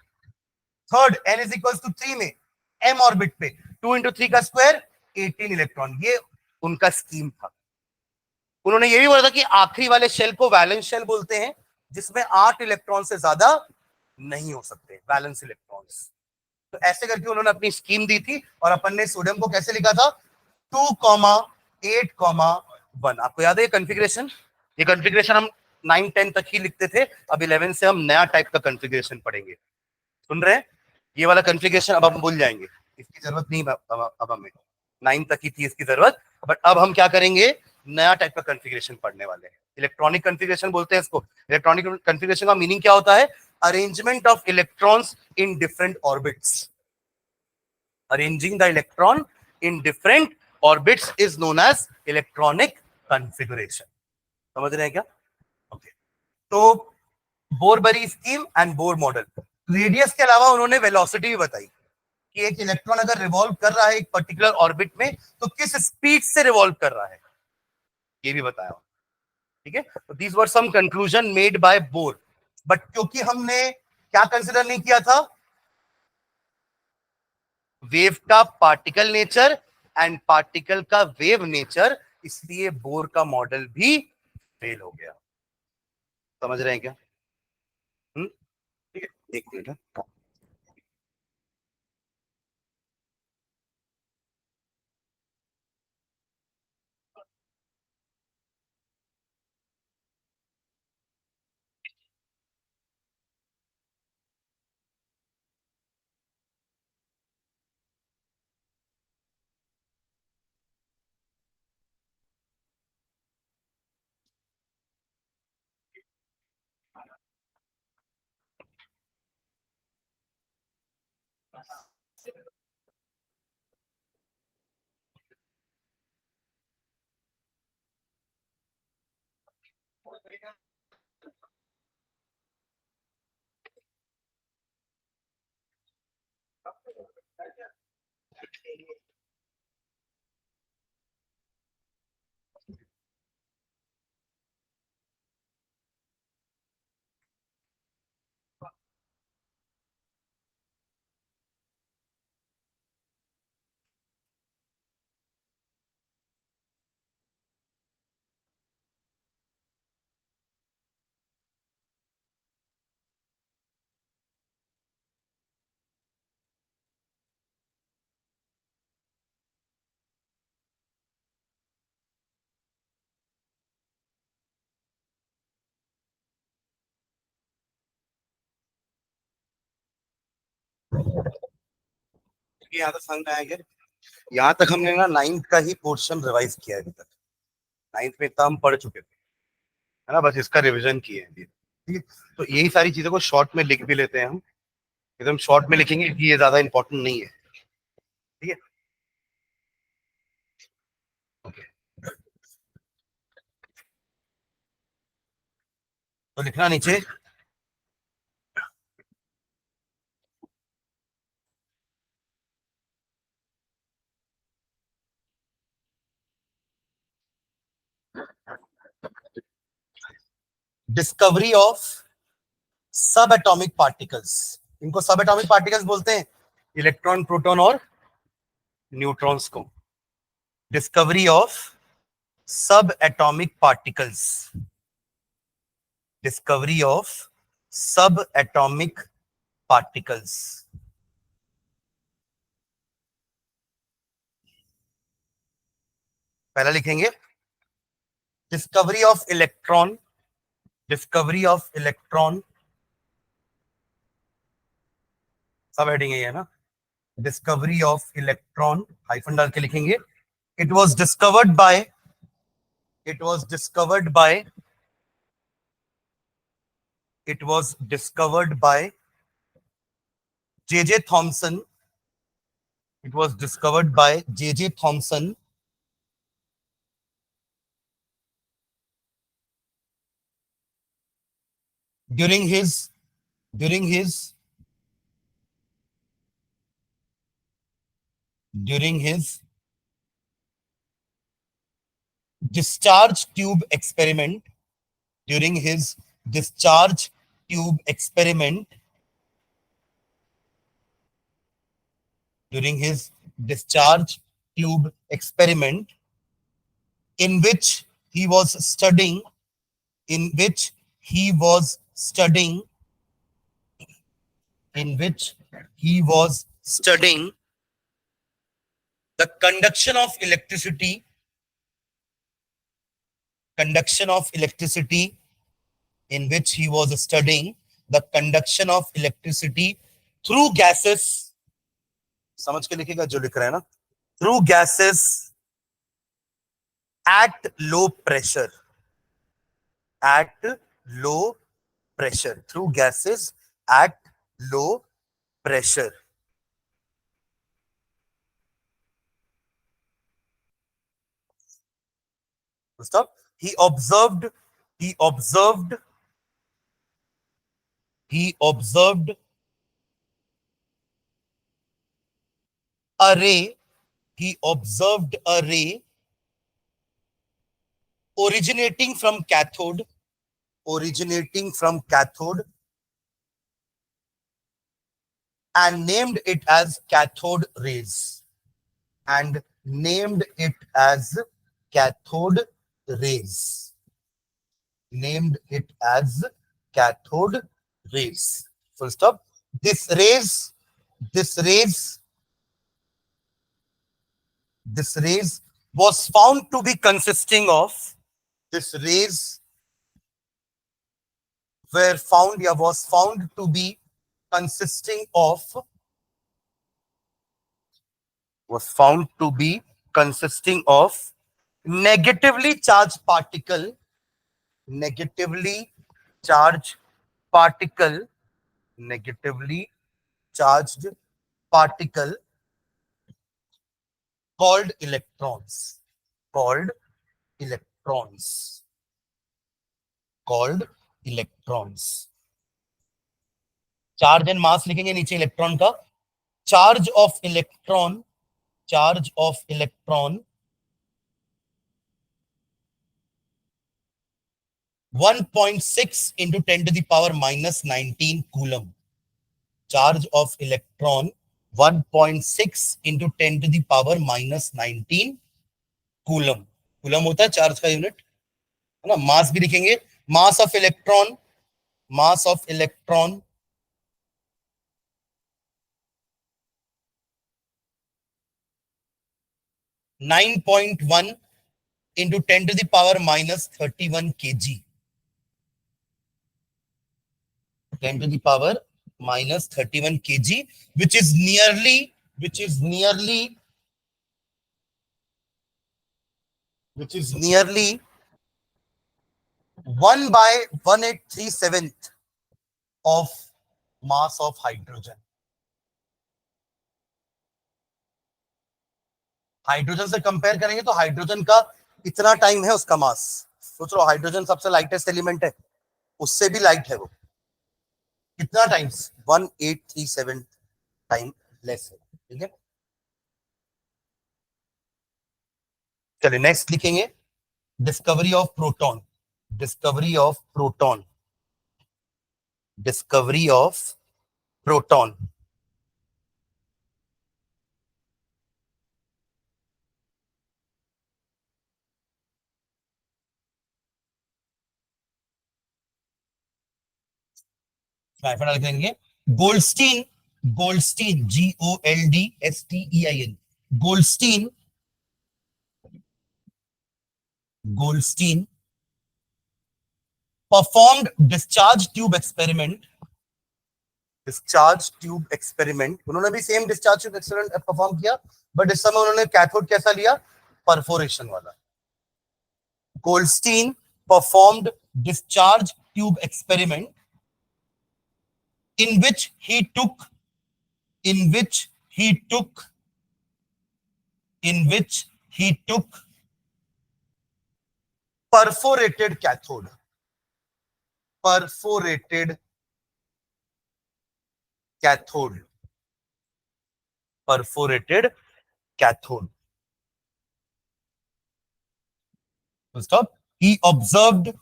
Third n is equal to 3 में m ऑर्बिट पे 2 इंटू 3 का स्क्वायर 18 इलेक्ट्रॉन। ये उनका स्कीम था। उन्होंने ये भी बोला था कि आखिरी वाले शेल को वैलेंस शेल बोलते हैं, जिसमें 8 इलेक्ट्रॉन से ज्यादा नहीं हो सकते, वैलेंस इलेक्ट्रॉन्स। तो ऐसे करके उन्होंने अपनी स्कीम दी थी, और अपन ने सोडियम को कैसे लिखा था, 2,8,1। आपको याद है ये कॉन्फ़िगरेशन, ये कॉन्फ़िगरेशन हम 9, 10 तक ही लिखते थे। अब 11 से हम नया टाइप का कॉन्फ़िगरेशन पढ़ेंगे, सुन रहे हैं, ये वाला कॉन्फ़िगरेशन अब हम भूल जाएंगे, इसकी जरूरत नहीं अब हमें, 9 तक ही थी इसकी जरूरत, बट अब हम क्या करेंगे, नया टाइप का कॉन्फ़िगरेशन पढ़ने वाले हैं। इलेक्ट्रॉनिक कॉन्फ़िगरेशन बोलते हैं इसको। इलेक्ट्रॉनिक कॉन्फ़िगरेशन का मीनिंग क्या होता है, arrangement of electrons in different orbits. Arranging the electron in different orbits is known as electronic configuration. समझ रहे हैं क्या? ओके, तो Bohr Bury scheme and Bohr model. Radius के अलावा उन्होंने वेलोसिटी भी बताई कि एक इलेक्ट्रॉन अगर रिवॉल्व कर रहा है एक पर्टिकुलर ऑर्बिट में, तो किस स्पीड से रिवॉल्व कर रहा है, ये भी बताया। ठीक है, तो these were some conclusion made by Bohr, but क्योंकि हमने क्या कंसिडर नहीं किया था, वेव का पार्टिकल नेचर एंड पार्टिकल का वेव नेचर, इसलिए बोर का मॉडल भी फेल हो गया। समझ रहे हैं क्या? ठीक है, एक मिनट। यहाँ तक समझ में आएगा? यहाँ तक हमने ना नाइन्थ का ही पोर्शन रिवाइज किया है अभी तक। नाइन्थ में इतना हम पढ़ चुके थे, है ना, बस इसका रिवीजन किए हैं अभी। ठीक है, तो यही सारी चीजों को शॉर्ट में लिख भी लेते हैं हम, एकदम शॉर्ट में लिखेंगे कि ये ज्यादा इंपॉर्टेंट नहीं है। ठीक है, ओके, तो लिखना नीचे, डिस्कवरी ऑफ सब एटॉमिक पार्टिकल्स। इनको सब एटॉमिक पार्टिकल्स बोलते हैं, इलेक्ट्रॉन, प्रोटॉन और न्यूट्रॉन्स को। डिस्कवरी ऑफ सब एटॉमिक पार्टिकल्स, डिस्कवरी ऑफ सब एटॉमिक पार्टिकल्स। पहला लिखेंगे discovery of electron, discovery of electron, सब हेडिंग है ना, डिस्कवरी ऑफ इलेक्ट्रॉन, हाइफन डाल के लिखेंगे। It was discovered bye, it was discovered bye, it was discovered by J Thompson, it was discovered by J Thompson during his, during his, during his discharge tube experiment, during his discharge tube experiment, during his discharge tube experiment, in which he was studying, in which he was studying, in which he was studying the conduction of electricity, conduction of electricity, in which he was studying the conduction of electricity through gases, समझ के लिखेगा जो लिख रहा है ना, through gases at low pressure, at low pressure, through gases at low pressure. Stop. He observed, he observed, he observed a ray, he observed a ray originating from cathode, and named it as cathode rays, and named it as cathode rays, named it as cathode rays. Full stop. This rays, this rays, this rays was found to be consisting of, this rays were found, yeah, was found to be consisting of, was found to be consisting of negatively charged particle, negatively charged particle, negatively charged particle called electrons, called electrons, called electrons. Charge and mass लिखेंगे नीचे इलेक्ट्रॉन का. Charge of electron, charge of electron 1.6 into 10 to the power minus 19 coulomb. Charge of electron 1.6 into 10 to the power minus 19 coulomb. coulomb होता है चार्ज का यूनिट, है ना. मास भी लिखेंगे, mass of electron, mass of electron 9.1 into 10 to the power minus 31 kg. 10 to the power minus 31 kg, which is nearly 1 by 1/837th of mass of hydrogen. Hydrogen से कंपेयर करेंगे तो हाइड्रोजन का इतना टाइम है उसका मास. सोच लो हाइड्रोजन सबसे लाइटेस्ट एलिमेंट है, उससे भी लाइट है वो. कितना टाइम्स? 1837 टाइम लेस है. ठीक है, चलिए नेक्स्ट लिखेंगे discovery of proton, discovery of proton, discovery of proton. लिखेंगे Goldstein, Goldstein GOLDSTEIN, Goldstein, Goldstein performed discharge tube experiment, discharge tube experiment. उन्होंने भी same discharge tube experiment perform किया, बट इस समय उन्होंने कैथोड कैसा लिया? परफोरेशन वाला. Goldstein performed discharge tube experiment in which he took perforated cathode, perforated cathode, perforated cathode. Stop. He observed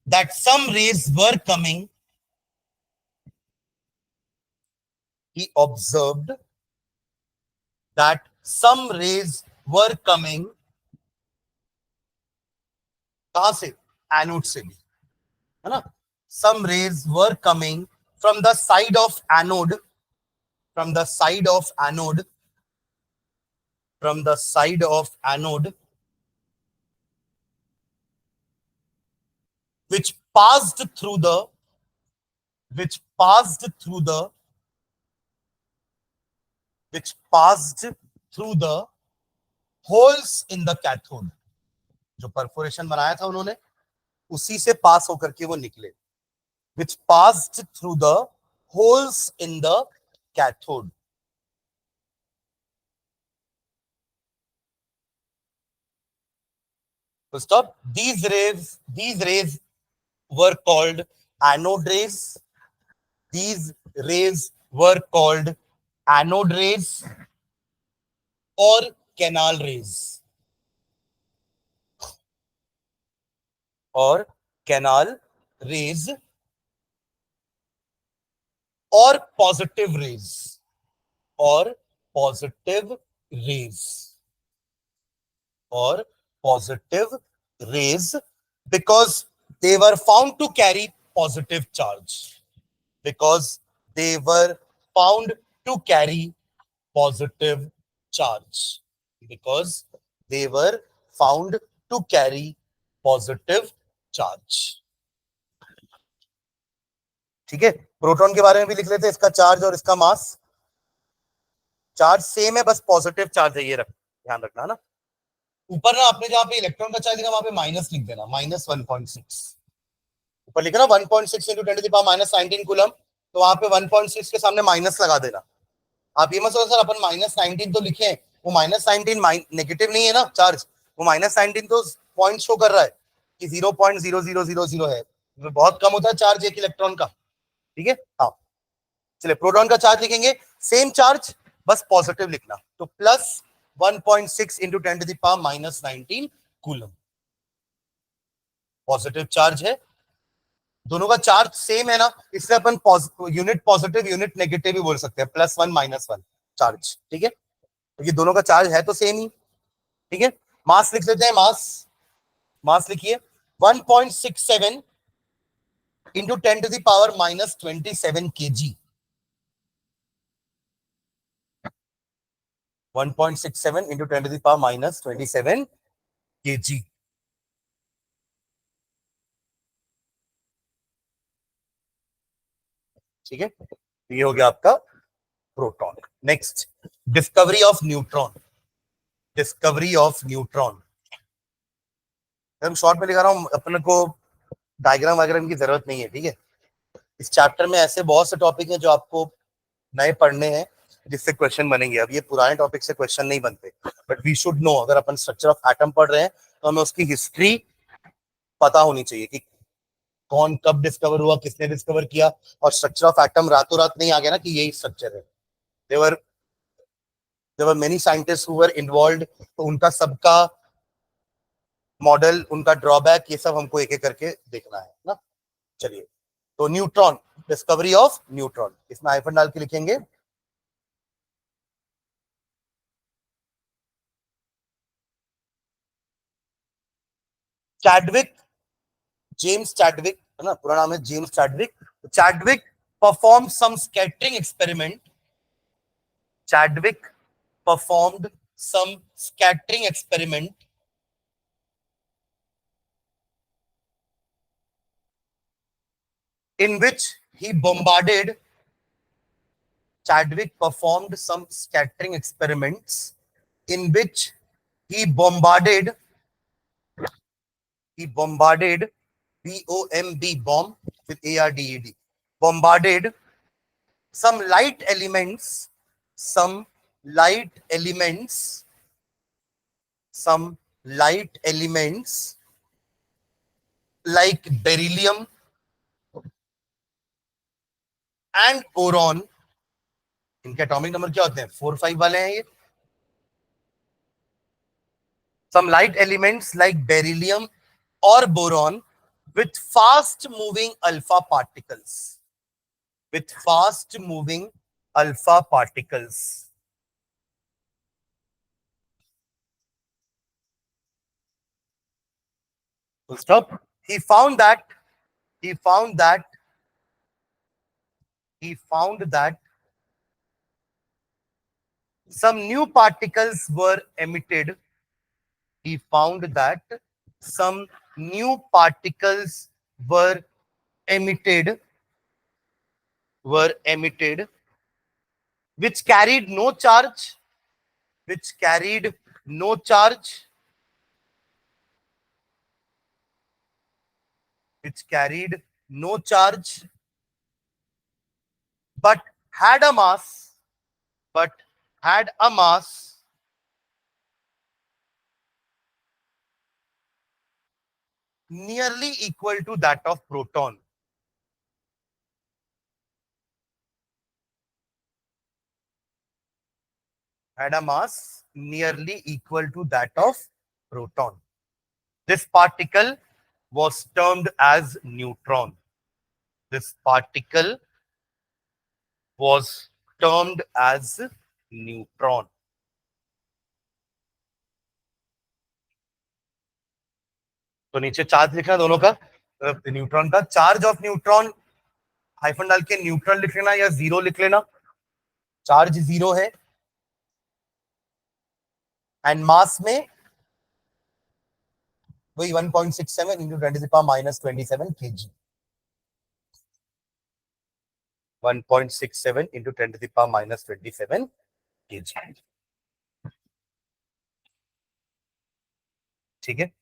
that some rays were coming. He observed that some rays were coming. कहां से? एनोड से भी, है ना. Some rays were coming from the side of anode, from the side of anode, from the side of anode, which passed through the holes in the cathode. जो परफोरेशन बनाया था उन्होंने, उसी से पास होकर के वो निकले. which passed through the holes in the cathode. So stop. These rays were called anode rays. These rays were called anode rays. और कैनाल रेज, और कैनाल रेज और पॉजिटिव रेज, और पॉजिटिव रेज, और positive raise, because they were found to carry positive charge, because they were found to carry positive charge, because they were found to carry positive charge. ठीक है, प्रोटॉन के बारे में भी लिख लेते हैं, इसका चार्ज और इसका मास। चार्ज सेम है, बस पॉजिटिव चार्ज है, ये ध्यान रखना ना। ऊपर ना आपने जहां पे इलेक्ट्रॉन का चार्ज लिखा वहां पे माइनस लिख देना, -1.6। ऊपर लिखा ना 1.6 into 10 to the power -19 coulomb, तो वहां पे 1.6 के सामने माइनस लगा देना। आप ये मत सोचो सर अपन -19 तो लिखे हैं, वो -19 नेगेटिव नहीं है ना चार्ज, वो -19 तो पॉइंट शो कर रहा है कि 0.0000 है, बहुत कम होता है चार्ज एक इलेक्ट्रॉन का। ठीक है, हाँ चलिए प्रोटॉन का चार्ज लिखेंगे, सेम चार्ज बस पॉजिटिव लिखना, तो +1.6 into 10 to the power -19 coulomb positive charge है। दोनों का चार्ज सेम है ना, इसलिए अपन यूनिट पॉजिटिव यूनिट नेगेटिव भी बोल सकते हैं, +1 -1 चार्ज। ठीक है, क्योंकि दोनों का चार्ज है तो सेम ही। ठीक है, मास लिख लेते हैं, मास, मास लिखिए 1.67 into 10 to the power -27 kg, 1.67 into 10 to the power -27 kg। ठीक है, ये हो गया आपका proton. Next, discovery of neutron, discovery of neutron. मैं शॉर्ट में लिखा रहा हूं, अपने को डायग्राम वायग्राम की जरूरत नहीं है। ठीक है, इस चैप्टर में ऐसे बहुत से टॉपिक हैं जो आपको नए पढ़ने हैं, जिससे क्वेश्चन बनेंगे। अब ये पुराने टॉपिक से क्वेश्चन नहीं बनते, बट वी शुड नो, अगर अपन स्ट्रक्चर ऑफ एटम पढ़ रहे हैं तो हमें उसकी हिस्ट्री पता होनी चाहिए कि कौन कब डिस्कवर हुआ, किसने डिस्कवर किया। और स्ट्रक्चर ऑफ एटम रातों रात नहीं आ गया ना कि यही स्ट्रक्चर है। There were many scientists who were involved, तो उनका सबका मॉडल, उनका ड्रॉबैक, ये सब हमको एक एक करके देखना है ना। चलिए, तो न्यूट्रॉन, डिस्कवरी ऑफ न्यूट्रॉन, इसमें हाइफन डाल के लिखेंगे। चैडविक, जेम्स चैडविक है ना, पूरा नाम है James Chadwick. Chadwick perform some scattering experiment, Chadwick performed some scattering experiment in which he bombarded, Chadwick performed some scattering experiments in which he bombarded, B-O-M-B, bomb with A-R-D-E-D, bombarded some light elements, some light elements, some light elements like beryllium and boron। इनके एटॉमिक नंबर क्या होते हैं, 4 5 वाले हैं ये। Some light elements like beryllium or boron with fast moving alpha particles, with fast moving alpha particles। Full stop। He found that, he found that, he found that some new particles were emitted, he found that some new particles were emitted, were emitted, which carried no charge, which carried no charge, which carried no charge, but had a mass, but had a mass nearly equal to that of proton, had a mass nearly equal to that of proton. This particle was termed as neutron. This particle was termed as neutron. तो नीचे चार्ज लिखना दोनों का, न्यूट्रॉन का चार्ज ऑफ न्यूट्रॉन हाइफन डाल के न्यूट्रल लिख लेना या जीरो लिख लेना. चार्ज जीरो है एंड मास में वही 1.67 इंटू 10⁻⁻27 kg. 1.67 into 10⁻⁻27 kg. ठीक है,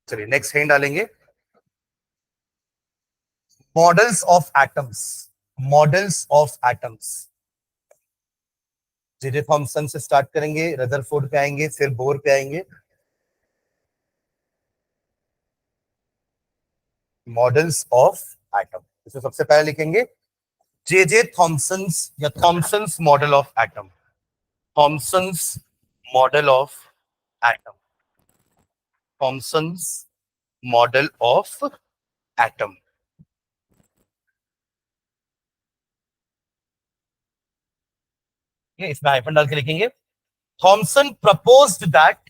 चलिए नेक्स्ट हेडिंग डालेंगे. Models of atoms. Models of atoms. J Thomson से स्टार्ट करेंगे, रदरफोर्ड पे आएंगे, फिर बोर पे आएंगे. मॉडल्स ऑफ एटम, इसमें सबसे पहले लिखेंगे जे थॉमसन्स या Thomson's model of atom. Thomson's model of atom. Thomson's model of atom. ये इसमें हाइफन डाल के लिखेंगे. Thomson proposed that.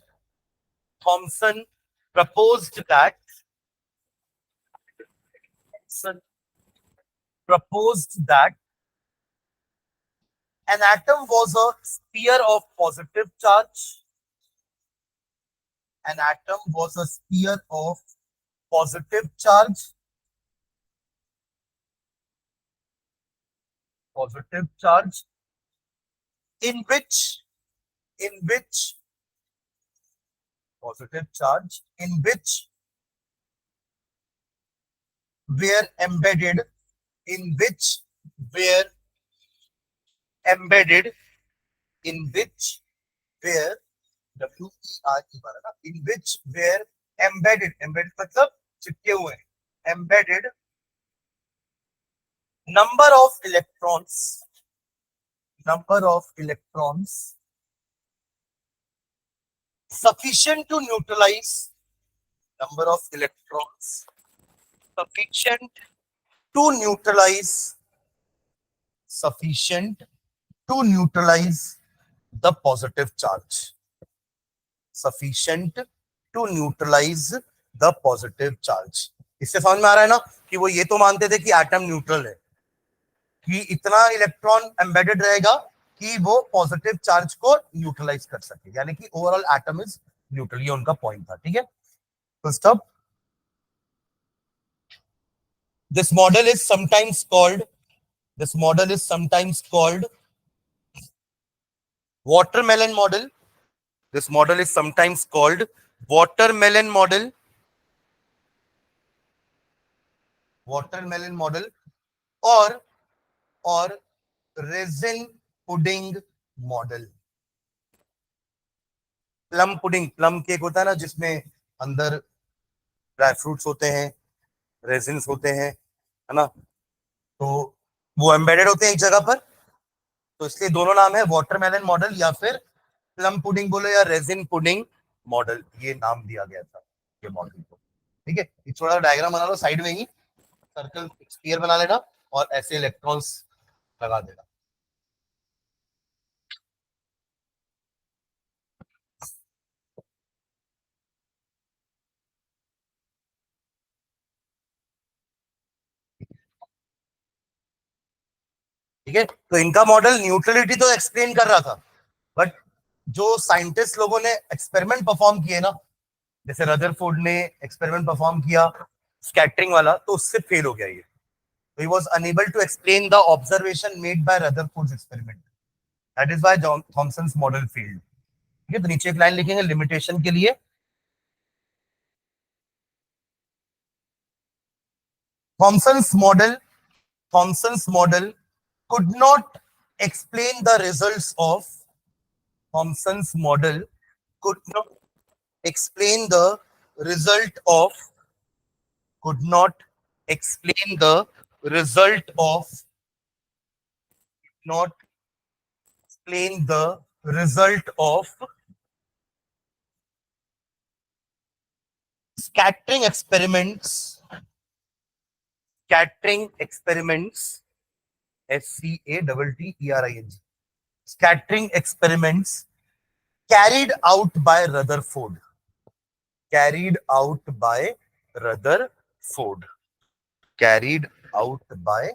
Thomson proposed that. proposed that an atom was a sphere of positive charge. An atom was a sphere of positive charge. Positive charge in which positive charge in which were embedded in which were embedded in which were in which were embedded. Embedded मतलब चिपके हुए. Embedded number of electrons sufficient to neutralize. Number of electrons sufficient to neutralize the positive charge. Sufficient to neutralize the positive charge. इससे समझ में आ रहा है ना कि वो ये तो मानते थे कि एटम न्यूट्रल है, कि इतना इलेक्ट्रॉन एम्बेडेड रहेगा कि वो पॉजिटिव चार्ज को न्यूट्रलाइज कर सके, यानी कि ओवरऑल एटम इज न्यूट्रल. ये उनका पॉइंट था. ठीक है, तो stop. This model is sometimes called watermelon model. This model is sometimes called watermelon model. Watermelon model or resin pudding model. Plum pudding, plum cake होता है ना जिसमें अंदर ड्राई फ्रूट्स होते हैं, रेजिन्स होते हैं, है ना, तो वो एम्बेडेड होते हैं एक जगह पर. तो इसलिए दोनों नाम है, वाटरमेलन मॉडल या फिर प्लम पुडिंग बोलो या रेजिन पुडिंग मॉडल. ये नाम दिया गया था ये मॉडल को. ठीक है, एक थोड़ा डायग्राम बना लो साइड में ही, सर्कल स्फीयर बना लेना और ऐसे इलेक्ट्रॉन्स लगा देना. ठीक है, तो इनका मॉडल न्यूट्रलिटी तो एक्सप्लेन कर रहा था, बट जो साइंटिस्ट लोगों ने एक्सपेरिमेंट परफॉर्म किए ना, जैसे रदरफोर्ड ने एक्सपेरिमेंट परफॉर्म किया स्कैटरिंग वाला, तो उससे फेल हो गया ये. तो he was unable to explain the observation made by Rutherford's experiment. That is why Thomson's model failed. ठीक है, तो नीचे एक लाइन लिखेंगे लिमिटेशन के लिए. Thomson's model could not explain the results of Thomson's model could not explain the result of could not explain the result of not explain the result of scattering experiments, SCATTERING, scattering experiments carried out by Rutherford. Carried out by Rutherford. Carried out by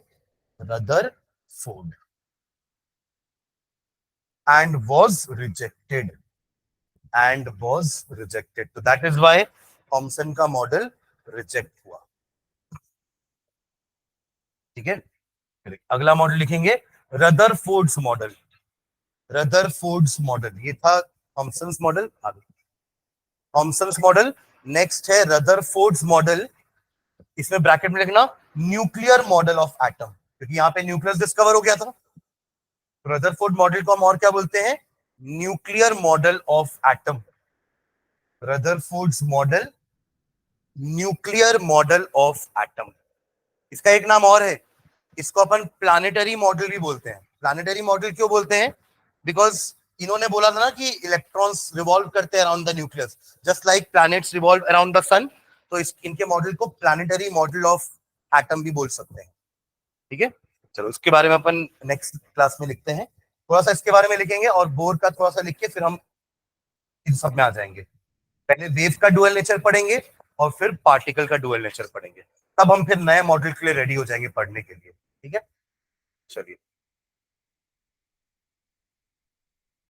Rutherford. And was rejected. And was rejected. So that is why Thomson का मॉडल रिजेक्ट हुआ. ठीक है. अगला मॉडल लिखेंगे रदरफोर्ड्स मॉडल. रदरफोर्ड्स मॉडल ये था Thomson's model. Thomson's model. Next है रदरफोर्ड्स मॉडल. इसमें ब्रैकेट में लिखना न्यूक्लियर मॉडल ऑफ एटम, क्योंकि यहाँ पे न्यूक्लियस डिस्कवर हो गया था. रदरफोर्ड मॉडल को हम और क्या बोलते हैं? Nuclear model of atom. Rutherford's model, nuclear model of atom. इसका एक नाम और है, इसको अपन प्लानिटरी मॉडल भी बोलते हैं. प्लानिटरी मॉडल क्यों बोलते हैं? बिकॉज इन्होंने बोला था ना कि इलेक्ट्रॉन्स रिवॉल्व करते हैं around the nucleus, just like planets revolve around the sun. तो इनके मॉडल को प्लानिटरी मॉडल ऑफ एटम भी बोल सकते हैं. ठीक है. चलो इसके बारे में अपन नेक्स्ट क्लास में लिखते हैं. थोड़ा सा इसके बारे में लिखेंगे और बोर का थोड़ा सा लिख के फिर हम इन सब में आ जाएंगे. पहले वेव का डुअल नेचर पढ़ेंगे और फिर पार्टिकल का डुअल नेचर पढ़ेंगे. तब हम फिर नए मॉडल के लिए रेडी हो जाएंगे पढ़ने के लिए. ठीक है. चलिए.